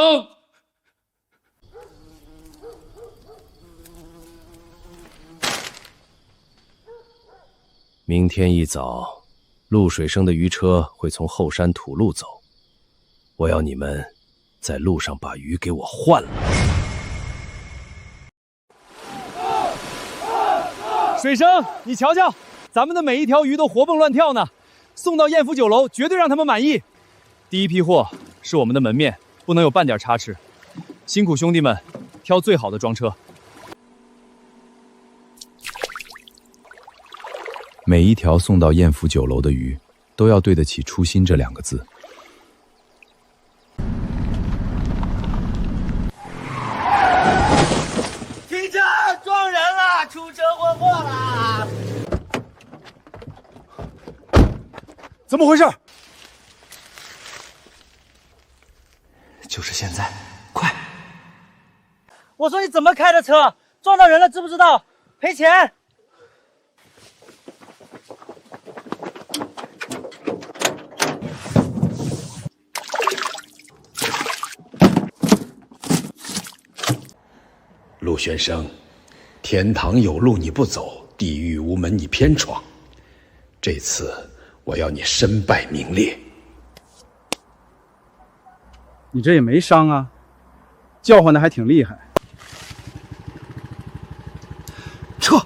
明天一早，陆水生的鱼车会从后山土路走，我要你们在路上把鱼给我换了。
水生，你瞧瞧，咱们的每一条鱼都活蹦乱跳呢，送到燕府酒楼绝对让他们满意。第一批货是我们的门面，不能有半点差池。辛苦兄弟们挑最好的装车。
每一条送到燕府酒楼的鱼，都要对得起初心这2个字。
停车！撞人了！出车祸了！
怎么回事？
就是现在，快！
我说你怎么开的车？撞到人了，知不知道？赔钱！
陆玄生，天堂有路你不走，地狱无门你偏闯。这次我要你身败名裂。
你这也没伤啊，叫唤的还挺厉害。
撤！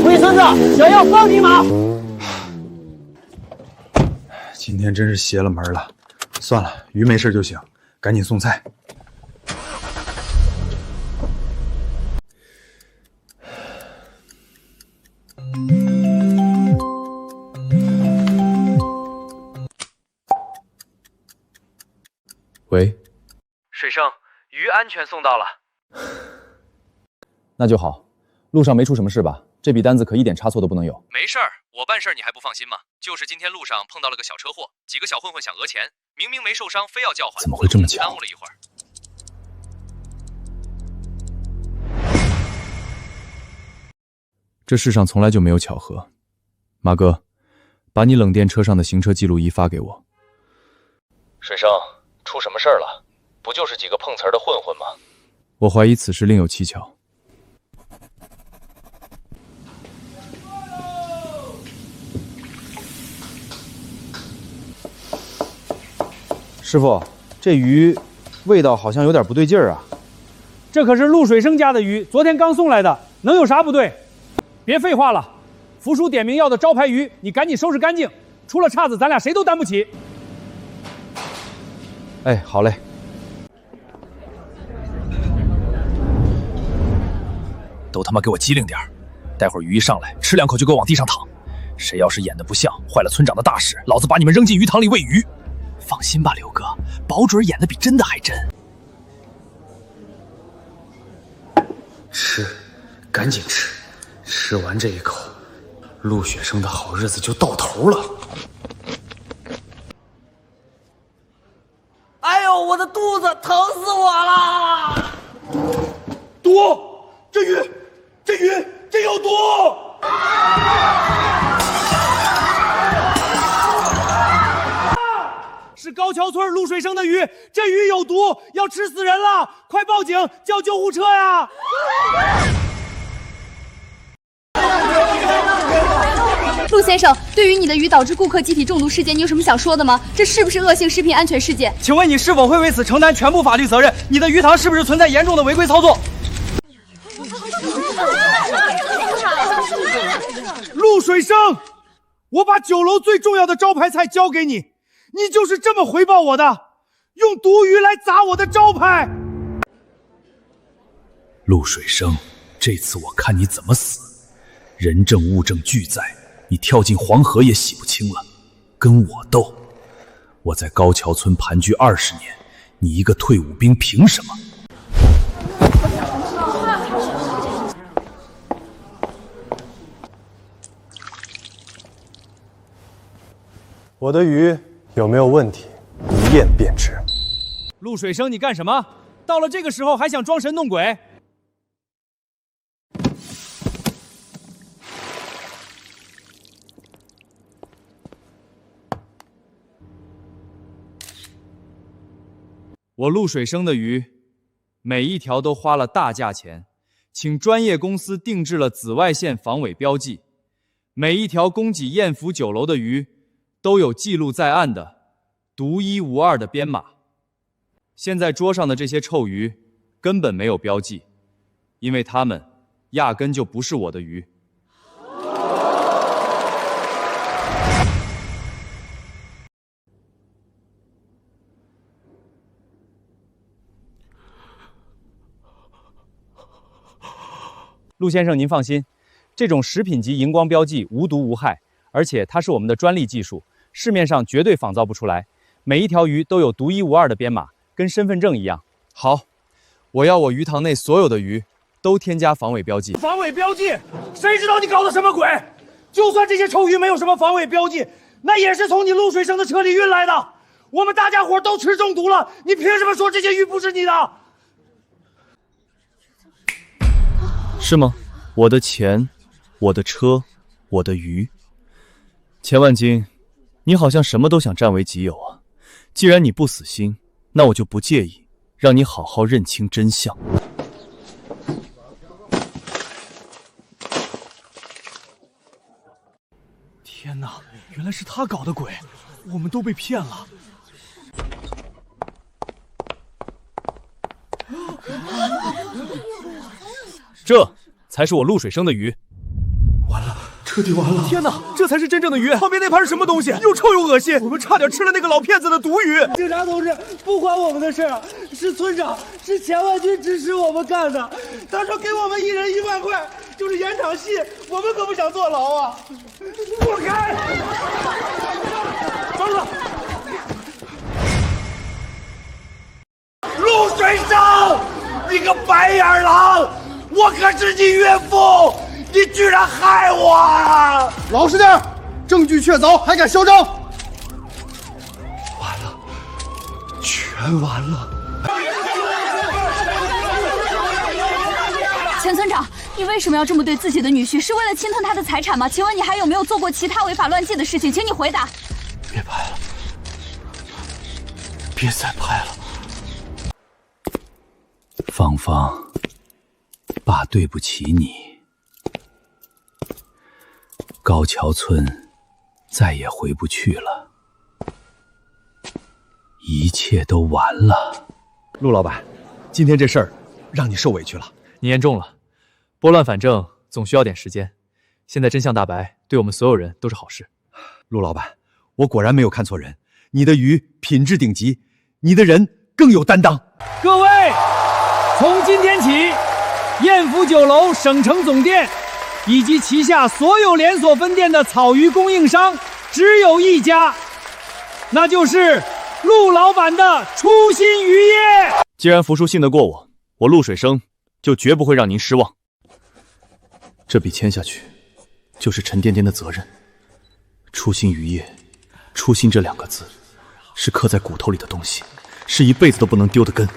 龟孙子，想要放你马！
今天真是邪了门了。算了，鱼没事就行，赶紧送菜。
喂，
水生，鱼安全送到了。
那就好，路上没出什么事吧？这笔单子可一点差错都不能有。
没事儿，我办事儿你还不放心吗？就是今天路上碰到了个小车祸，几个小混混想讹钱，明明没受伤，非要叫唤，
怎么会这么巧？
耽误了一会儿。
这世上从来就没有巧合。马哥，把你冷电车上的行车记录仪发给我。
水生，出什么事儿了？不就是几个碰瓷儿的混混吗？
我怀疑此事另有蹊跷。
师傅，这鱼味道好像有点不对劲儿啊。
这可是陆水生家的鱼，昨天刚送来的，能有啥不对？别废话了，福叔点名要的招牌鱼，你赶紧收拾干净，出了岔子咱俩谁都担不起。
哎，好嘞。
都他妈给我机灵点，待会儿鱼一上来，吃2口就给我往地上躺。谁要是演的不像，坏了村长的大事，老子把你们扔进鱼塘里喂鱼。放心吧，刘哥，保准演的比真的还真。
吃，赶紧吃，吃完这一口，陆雪生的好日子就到头了。
哎呦，我的肚子疼死我了！
毒！这有毒！
是高桥村陆水生的鱼，这鱼有毒，要吃死人了！快报警，叫救护车呀！
陆先生，对于你的鱼导致顾客集体中毒事件，你有什么想说的吗？这是不是恶性食品安全事件？
请问你是否会为此承担全部法律责任？你的鱼塘是不是存在严重的违规操作？陆水生，我把酒楼最重要的招牌菜交给你，你就是这么回报我的，用毒鱼来砸我的招牌。
陆水生，这次我看你怎么死！人证物证俱在，你跳进黄河也洗不清了，跟我斗！我在高桥村盘踞20年，你一个退伍兵凭什么？
我的鱼有没有问题？一验便知。
陆水生，你干什么？到了这个时候还想装神弄鬼？我陆水生的鱼，每一条都花了大价钱，请专业公司定制了紫外线防伪标记。每一条供给艳福酒楼的鱼，都有记录在案的、独一无二的编码。现在桌上的这些臭鱼，根本没有标记，因为它们压根就不是我的鱼。陆先生，您放心，这种食品级荧光标记无毒无害，而且它是我们的专利技术，市面上绝对仿造不出来。每一条鱼都有独一无二的编码，跟身份证一样。好，我要我鱼塘内所有的鱼都添加防伪标记。
防伪标记？谁知道你搞的什么鬼？就算这些臭鱼没有什么防伪标记，那也是从你陆水生的车里运来的。我们大家伙都吃中毒了，你凭什么说这些鱼不是你的？
是吗？我的钱，我的车，我的鱼。钱万金，你好像什么都想占为己有啊！既然你不死心，那我就不介意让你好好认清真相。
天哪，原来是他搞的鬼，我们都被骗了。
这才是我陆水生的鱼。
完了，彻底完了！天哪，这才是真正的鱼！旁边那盘是什么东西？又臭又恶心！我们差点吃了那个老骗子的毒鱼！
警察同志，不关我们的事儿，是村长，是钱万军指使我们干的。他说给我们1人1万块，就是演场戏，我们可不想坐牢啊！
滚开！抓住他！陆水生，你个白眼狼！我可是你岳父，你居然害我啊！
老实点，证据确凿，还敢嚣张？
完了，全完了！
钱村长，你为什么要这么对自己的女婿？是为了侵吞他的财产吗？请问你还有没有做过其他违法乱纪的事情？请你回答。
别拍了，别再拍了。
芳芳，爸对不起你。高桥村再也回不去了，一切都完了。
陆老板，今天这事儿让你受委屈了。
你言重了，拨乱反正总需要点时间。现在真相大白，对我们所有人都是好事。
陆老板，我果然没有看错人，你的鱼品质顶级，你的人更有担当。各位，从今天起，艳福酒楼省城总店以及旗下所有连锁分店的草鱼供应商只有一家，那就是陆老板的初心渔业。
既然福叔信得过我，我陆水生就绝不会让您失望。这笔签下去，就是沉甸甸的责任。初心渔业，初心这2个字，是刻在骨头里的东西，是一辈子都不能丢的根。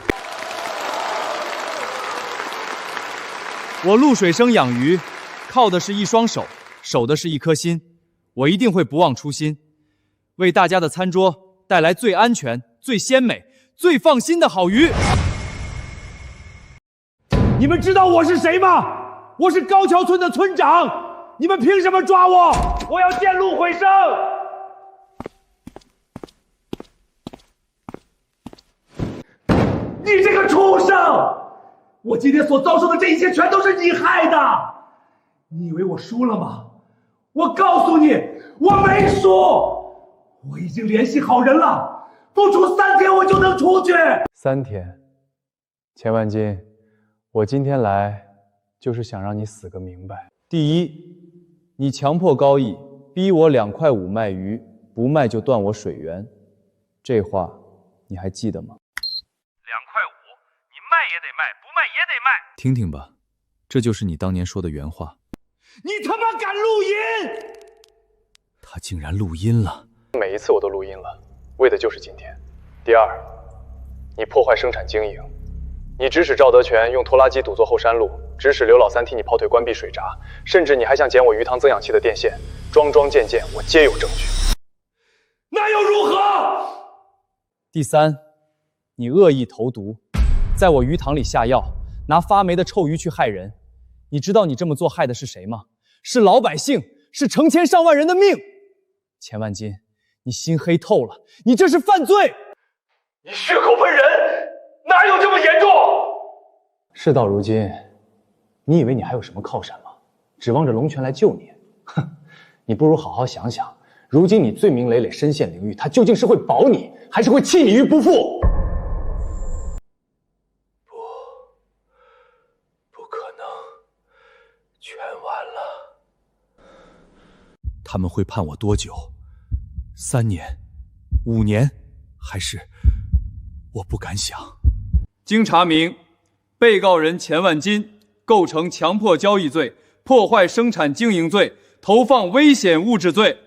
我陆水生养鱼，靠的是一双手，守的是一颗心。我一定会不忘初心，为大家的餐桌带来最安全、最鲜美、最放心的好鱼。
你们知道我是谁吗？我是高桥村的村长，你们凭什么抓我？我要见陆水生！你这个畜生！我今天所遭受的这一切，全都是你害的！你以为我输了吗？我告诉你，我没输！我已经联系好人了，不出3天我就能出去。
3天，钱万金，我今天来就是想让你死个明白。
第一，你强迫高义逼我2.5块卖鱼，不卖就断我水源，这话你还记得吗？2.5块，
你卖也得卖，不卖也得卖。
听听吧，这就是你当年说的原话。
你他妈敢录音！
他竟然录音了。
每一次我都录音了，为的就是今天。第二，你破坏生产经营，你指使赵德全用拖拉机堵坐后山路，指使刘老三替你跑腿关闭水闸，甚至你还想剪我鱼塘增氧器的电线，桩桩件件我皆有证据。
那又如何？
第三，你恶意投毒，在我鱼塘里下药，拿发霉的臭鱼去害人。你知道你这么做害的是谁吗？是老百姓，是成千上万人的命。钱万金，你心黑透了，你这是犯罪！
你血口喷人，哪有这么严重？
事到如今，你以为你还有什么靠山吗？指望着龙泉来救你？哼，你不如好好想想，如今你罪名累累，身陷囹圄，他究竟是会保你，还是会弃你于不复？
不可能，全完了。
他们会判我多久？3年、5年，还是……我不敢想。
经查明，被告人钱万金构成强迫交易罪、破坏生产经营罪、投放危险物质罪。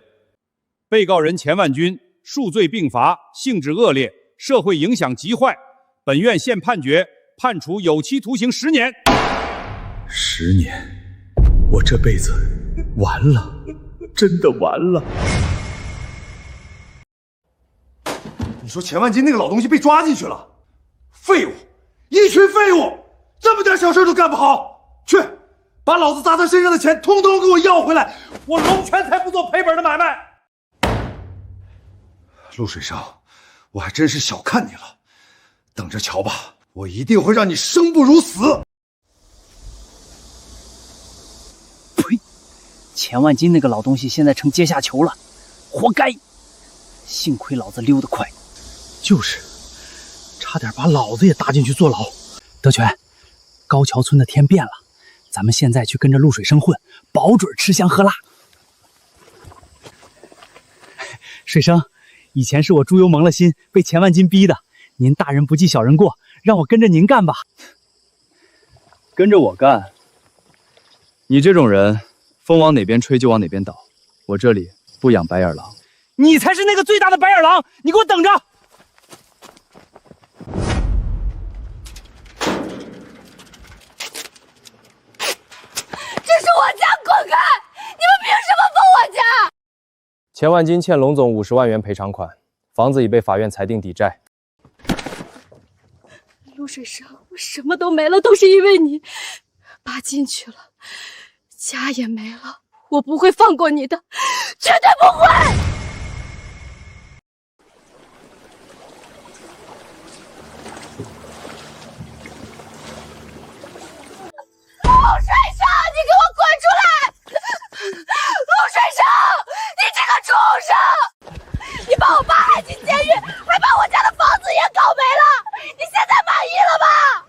被告人钱万军数罪并罚，性质恶劣，社会影响极坏。本院现判决判处有期徒刑10年。
10年，我这辈子完了，真的完了。
你说钱万金那个老东西被抓进去了，废物，一群废物，这么点小事都干不好，去，把老子砸他身上的钱通通给我要回来，我龙泉才不做赔本的买卖。陆水生，我还真是小看你了，等着瞧吧，我一定会让你生不如死。
呸！钱万金那个老东西现在成阶下囚了，活该！幸亏老子溜得快。
就是，差点把老子也搭进去坐牢。
德全，高桥村的天变了，咱们现在去跟着陆水生混，保准吃香喝辣。水生，以前是我猪油蒙了心，被钱万金逼的。您大人不计小人过，让我跟着您干吧。
跟着我干？你这种人，风往哪边吹就往哪边倒。我这里不养白眼狼。
你才是那个最大的白眼狼！你给我等着！
这是我家，滚开！你们凭什么封我家？
钱万金欠龙总50万元赔偿款，房子已被法院裁定抵债。
陆水生，我什么都没了，都是因为你。爸进去了，家也没了，我不会放过你的，绝对不会！
陆水生，你给我滚出来！陆水生，你这个畜生！你把我爸害进监狱，还把我家的房子也搞没了，你现在满意了吧？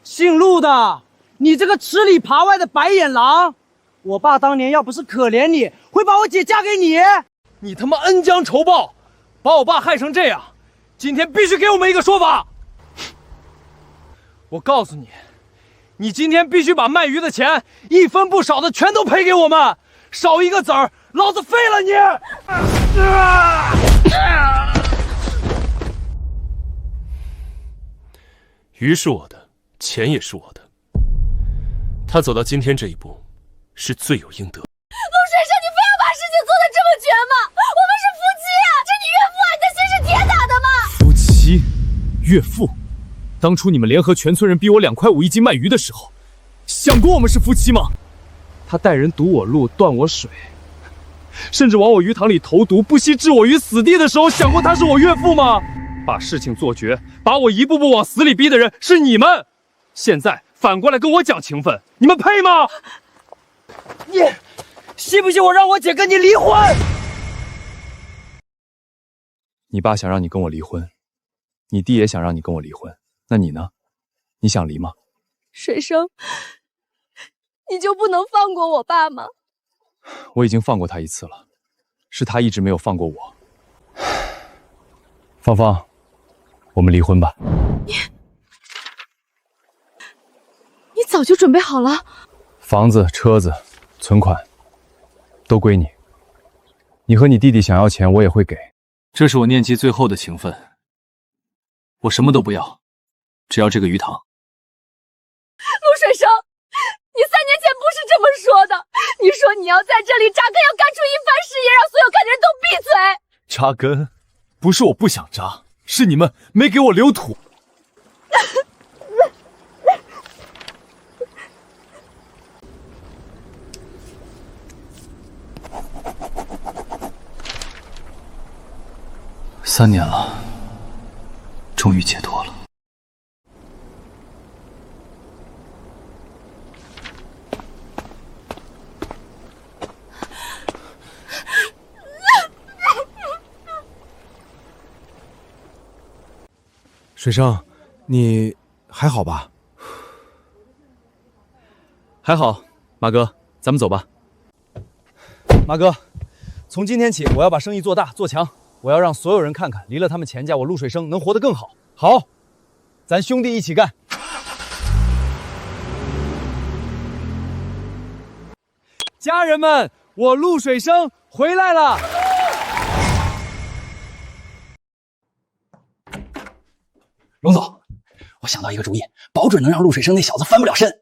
姓陆的，你这个吃里扒外的白眼狼！我爸当年要不是可怜你，会把我姐嫁给你。你他妈恩将仇报，把我爸害成这样，今天必须给我们一个说法。我告诉你，你今天必须把卖鱼的钱一分不少的全都赔给我们，少一个子儿，老子废了你！
鱼是我的，钱也是我的。他走到今天这一步，是罪有应得。
陆水生，你非要把事情做得这么绝吗？我们是夫妻啊，这你岳父啊，你的心是铁打的吗？
夫妻，岳父，当初你们联合全村人逼我2块5一斤卖鱼的时候，想过我们是夫妻吗？他带人堵我路，断我水，甚至往我鱼塘里投毒，不惜置我于死地的时候，想过他是我岳父吗？把事情做绝，把我一步步往死里逼的人是你们，现在反过来跟我讲情分，你们配吗？
你信不信我让我姐跟你离婚？
你爸想让你跟我离婚，你弟也想让你跟我离婚，那你呢？你想离吗？
水生，你就不能放过我爸吗？
我已经放过他1次了，是他一直没有放过我。芳芳，我们离婚吧。
你早就准备好了？
房子、车子、存款都归你。你和你弟弟想要钱，我也会给。
这是我念及最后的情分，我什么都不要，
只要这个鱼塘。
陆水生，你3年前不是这么说的，你说你要在这里扎根，要干出一番事业，让所有看的人都闭嘴。
扎根，不是我不想扎，是你们没给我留土。3年了，终于解脱了。
水生，你还好吧？
还好，马哥，咱们走吧。
马哥，从今天起，我要把生意做大做强，我要让所有人看看，离了他们钱家，我陆水生能活得更好。好，咱兄弟一起干。家人们，我陆水生回来了。
龙总，我想到一个主意，保准能让陆水生那小子翻不了身。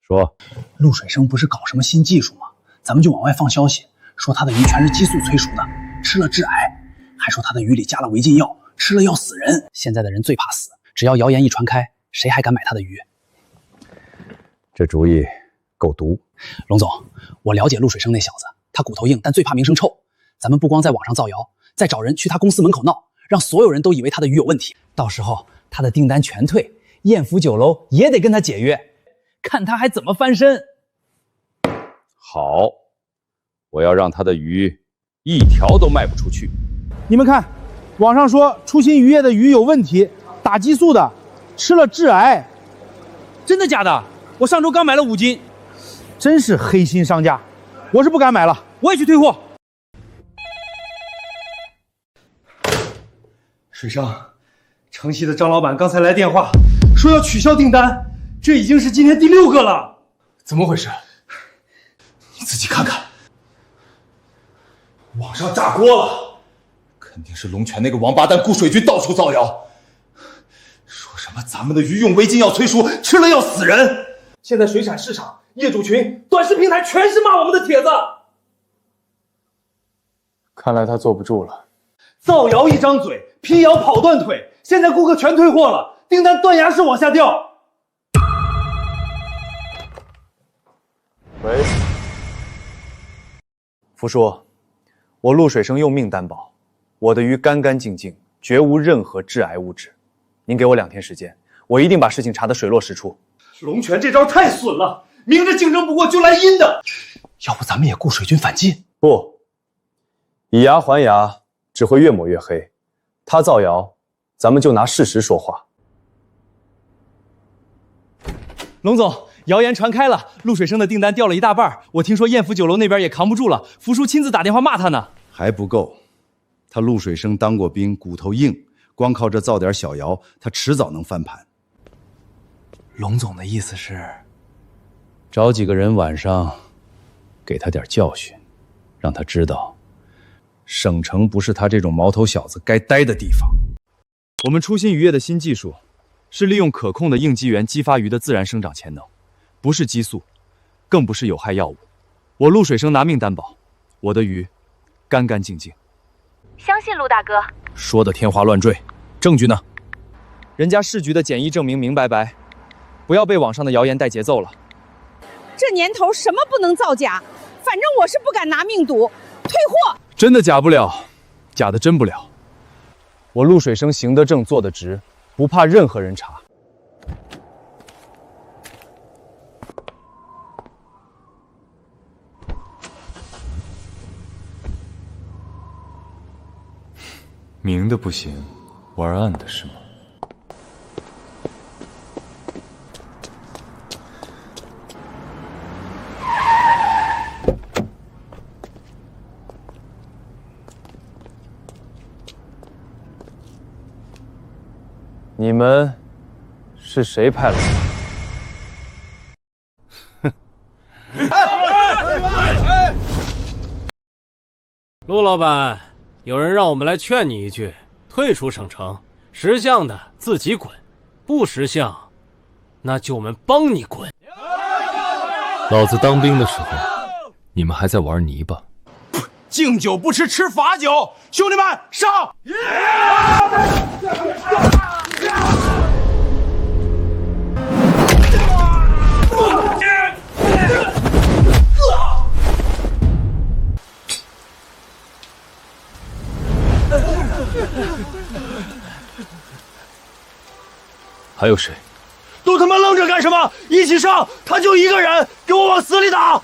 说，
陆水生不是搞什么新技术吗？咱们就往外放消息，说他的鱼全是激素催熟的，吃了致癌，还说他的鱼里加了违禁药，吃了要死人。现在的人最怕死，只要谣言一传开，谁还敢买他的鱼？
这主意够毒。
龙总，我了解陆水生那小子，他骨头硬，但最怕名声臭。咱们不光在网上造谣，再找人去他公司门口闹，让所有人都以为他的鱼有问题。到时候他的订单全退，艳福酒楼也得跟他解约，看他还怎么翻身。
好，我要让他的鱼一条都卖不出去。
你们看，网上说初心渔业的鱼有问题，打激素的，吃了致癌。
真的假的？我上周刚买了5斤，
真是黑心商家，我是不敢买了，
我也去退货。
水生，城西的张老板刚才来电话，说要取消订单，这已经是今天第6个了。
怎么回事？
你自己看看，网上炸锅了，肯定是龙泉那个王八蛋顾水军到处造谣，说什么咱们的鱼用违禁药催熟，吃了要死人。现在水产市场、业主群、短视平台全是骂我们的帖子。
看来他坐不住了。
造谣一张嘴，辟谣跑断腿，现在顾客全退货了，订单断崖式往下掉。
喂，福叔，我陆水生用命担保，我的鱼干干净净，绝无任何致癌物质。您给我2天时间，我一定把事情查得水落石出。
龙泉这招太损了，明着竞争不过就来阴的。要不咱们也雇水军反击？
不，以牙还牙只会越抹越黑。他造谣，咱们就拿事实说话。
龙总，谣言传开了，陆水生的订单掉了一大半，我听说艳福酒楼那边也扛不住了，福叔亲自打电话骂他呢。
还不够，他陆水生当过兵，骨头硬，光靠这造点小谣，他迟早能翻盘。
龙总的意思是，找几个人晚上给他点教训，让他知道省城不是他这种毛头小子该待的地方。
我们初心渔业的新技术是利用可控的应激源激发鱼的自然生长潜能，不是激素，更不是有害药物。我陆水生拿命担保，我的鱼干干净净。
相信陆大哥。
说的天花乱坠，证据呢？人家市局的检疫证明明白白，不要被网上的谣言带节奏了。
这年头什么不能造假，反正我是不敢拿命赌，退货。
真的假不了，假的真不了。
我陆水生行得正，坐得直，不怕任何人查。
明的不行，玩暗的是吗？
你们是谁派来的？
陆老板，有人让我们来劝你一句，退出省城，识相的自己滚，不识相，那就我们帮你滚。
老子当兵的时候，你们还在玩泥巴。
敬酒不吃吃罚酒，兄弟们上！
还有谁？
都他妈愣着干什么？一起上！他就一个人，给我往死里打！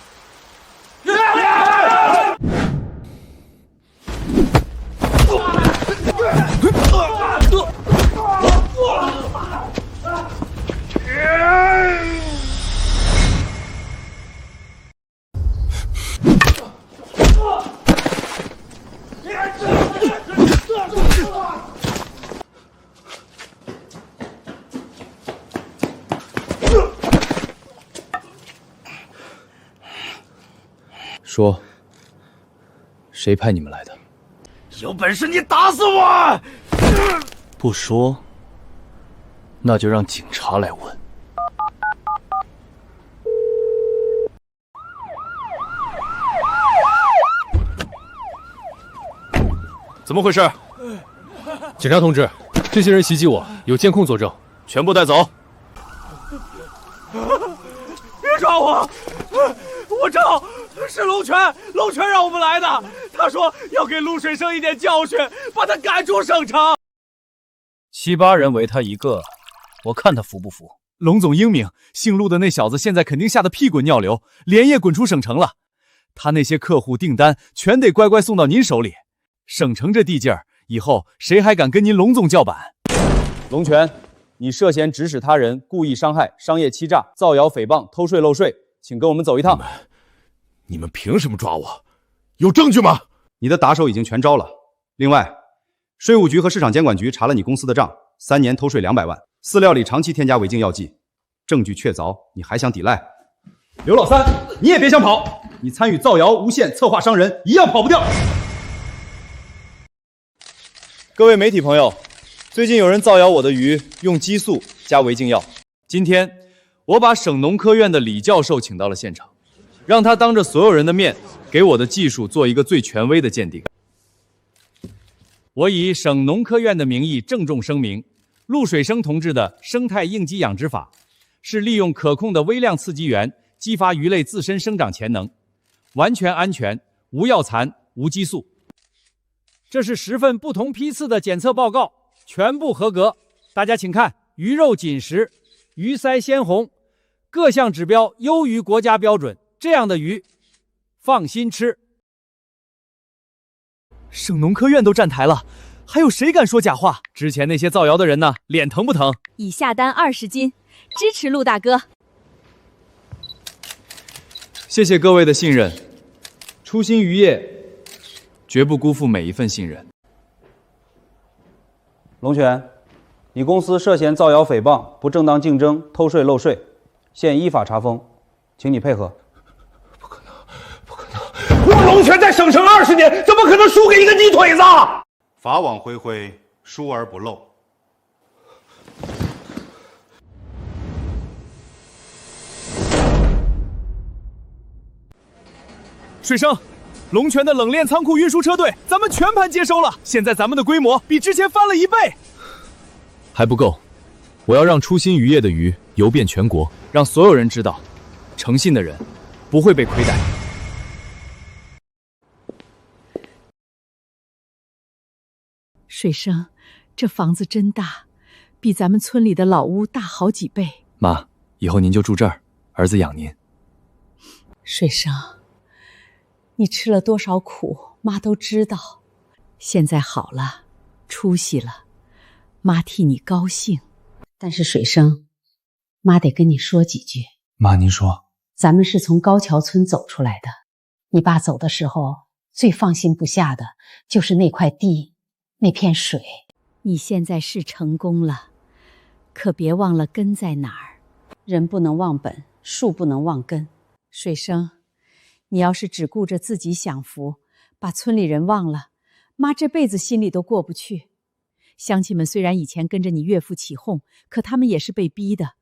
说，谁派你们来的？
有本事你打死我！
不说，那就让警察来问。
怎么回事？警察同志，这些人袭击我，有监控作证，全部带走。
别抓我！我知道是龙泉让我们来的。他说要给陆水生一点教训，把他赶出省城。
7、8人围他一个，我看他服不服。
龙总英明，姓陆的那小子现在肯定吓得屁滚尿流，连夜滚出省城了。他那些客户订单全得乖乖送到您手里。省城这地界儿，以后谁还敢跟您龙总叫板？
龙泉，你涉嫌指使他人故意伤害、商业欺诈、造谣诽谤、偷税漏税，请跟我们走一趟。
你们凭什么抓我？有证据吗？
你的打手已经全招了。另外，税务局和市场监管局查了你公司的账，3年偷税200万，饲料里长期添加违禁药剂，证据确凿，你还想抵赖？刘老三，你也别想跑，你参与造谣、诬陷、策划伤人，一样跑不掉。各位媒体朋友，最近有人造谣我的鱼用激素加违禁药。
今天我把省农科院的李教授请到了现场，让他当着所有人的面给我的技术做一个最权威的鉴定。我以省农科院的名义郑重声明，陆水生同志的生态应激养殖法是利用可控的微量刺激源激发鱼类自身生长潜能，完全安全，无药残，无激素。这是10份不同批次的检测报告，全部合格。大家请看，鱼肉紧实，鱼鳃鲜红，各项指标优于国家标准，这样的鱼放心吃。省农科院都站台了，还有谁敢说假话？之前那些造谣的人呢，脸疼不疼？
已下单20斤，支持陆大哥。
谢谢各位的信任，初心渔业绝不辜负每一份信任。
龙泉，你公司涉嫌造谣诽谤、不正当竞争、偷税漏税，现依法查封，请你配合。
我龙泉在省城20年，怎么可能输给一个泥腿子？
法网恢恢，疏而不漏。
水生，龙泉的冷链仓库运输车队，咱们全盘接收了。现在咱们的规模比之前翻了1倍。
还不够，我要让初心渔业的鱼游遍全国，
让所有人知道，诚信的人不会被亏待。
水生，这房子真大，比咱们村里的老屋大好几倍。
妈，以后您就住这儿，儿子养您。
水生，你吃了多少苦，妈都知道。现在好了，出息了，妈替你高兴。
但是水生，妈得跟你说几句。
妈，您说，
咱们是从高桥村走出来的，你爸走的时候最放心不下的就是那块地，那片水。
你现在是成功了，可别忘了根在哪儿。
人不能忘本，树不能忘根。
水生，你要是只顾着自己享福，把村里人忘了，妈这辈子心里都过不去。乡亲们虽然以前跟着你岳父起哄，可他们也是被逼的。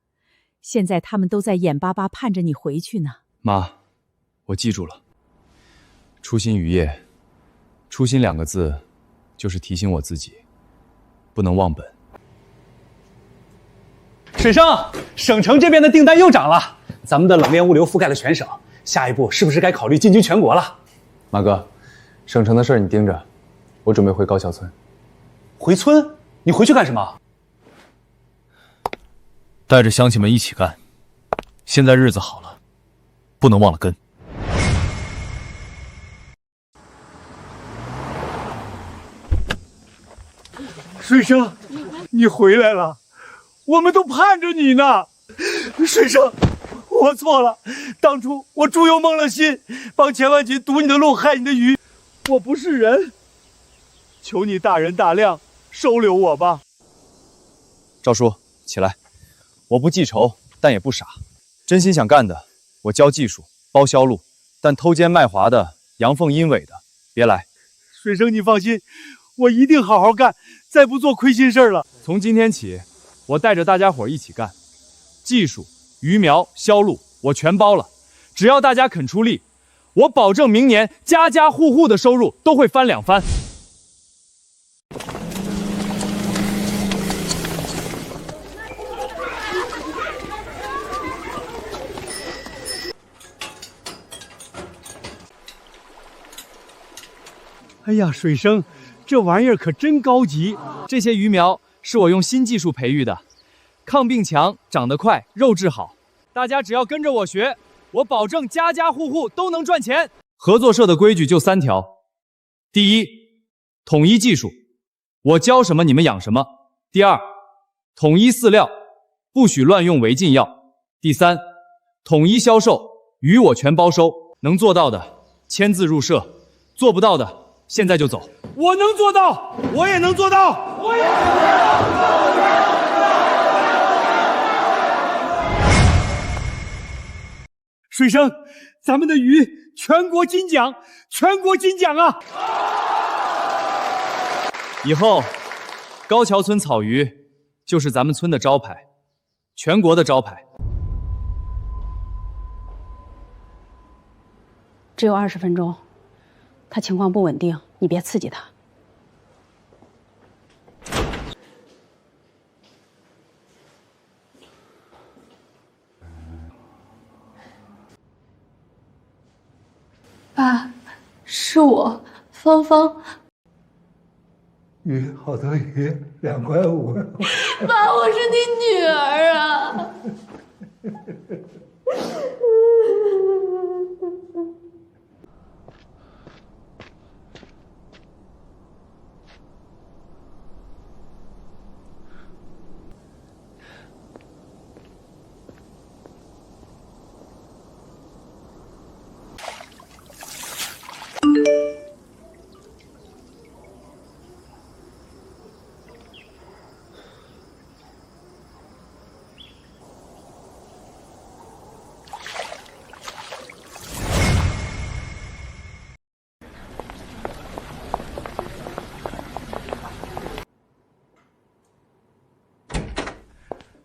现在他们都在眼巴巴盼着你回去呢。
妈，我记住了。初心渔业，初心2个字，就是提醒我自己，不能忘本。
水生，省城这边的订单又涨了，咱们的冷链物流覆盖了全省，下一步是不是该考虑进军全国了？
马哥，省城的事儿你盯着，我准备回高桥村。
回村？你回去干什么？
带着乡亲们一起干。现在日子好了，不能忘了根。
水生，你回来了，我们都盼着你呢。水生，我错了，当初我猪油蒙了心，帮钱万金堵你的路，害你的鱼，我不是人，求你大人大量，收留我吧。
赵叔，起来，我不记仇，但也不傻，真心想干的，我教技术，包销路，但偷奸卖滑的、阳奉阴违的，别来。
水生，你放心，我一定好好干，再不做亏心事了。
从今天起，我带着大家伙一起干，技术、鱼苗、销路我全包了，只要大家肯出力，我保证明年家家户户的收入都会翻2番。
哎呀，水生，这玩意儿可真高级！
这些鱼苗是我用新技术培育的，抗病强，长得快，肉质好。大家只要跟着我学，我保证家家户户都能赚钱。合作社的规矩就3条：第一，统一技术，我教什么你们养什么；第二，统一饲料，不许乱用违禁药；第三，统一销售，鱼我全包收。能做到的签字入社，做不到的现在就走。
我能做到，我也能做到，我也能做到。水生，咱们的鱼全国金奖，全国金奖啊！
以后，高桥村草鱼就是咱们村的招牌，全国的招牌。
只有20分钟，他情况不稳定，你别刺激他。
爸，是我，芳芳。
鱼，好多鱼，2块5。
爸，我是你女儿啊！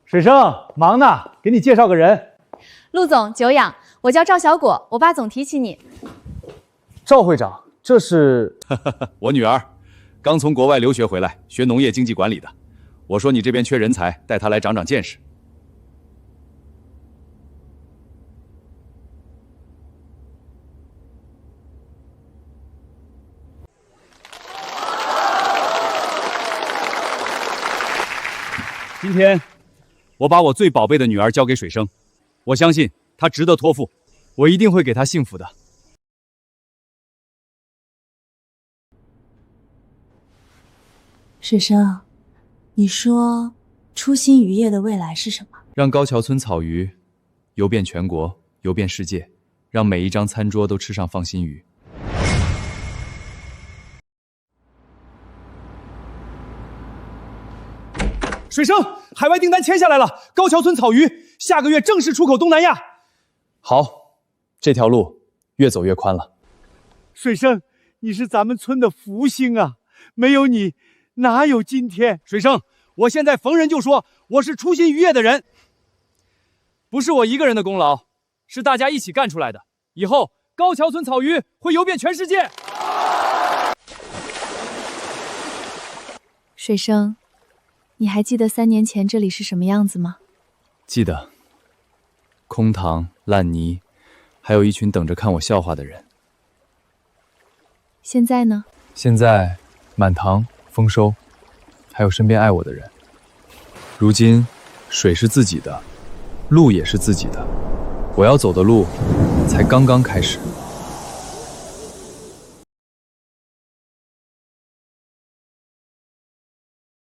水生，忙呢，给你介绍个人。
陆总，久仰，我叫赵小果，我爸总提起你。
赵会长，这是
我女儿，刚从国外留学回来，学农业经济管理的。我说你这边缺人才，带她来长长见识。
今天，我把我最宝贝的女儿交给水生，我相信她值得托付，我一定会给她幸福的。
水生，你说初心渔业的未来是什么？
让高桥村草鱼游遍全国，游遍世界，让每一张餐桌都吃上放心鱼。
水生，海外订单签下来了，高桥村草鱼下个月正式出口东南亚。
好，这条路越走越宽了。
水生，你是咱们村的福星啊！没有你，
哪有今天？水生，我现在逢人就说我是初心渔业的人，不是我一个人的功劳，是大家一起干出来的。以后高桥村草鱼会游遍全世界。
水生，你还记得3年前这里是什么样子吗？
记得，空塘、烂泥，还有一群等着看我笑话的人。
现在呢？
现在满塘丰收，还有身边爱我的人。如今，水是自己的，路也是自己的，我要走的路才刚刚开始。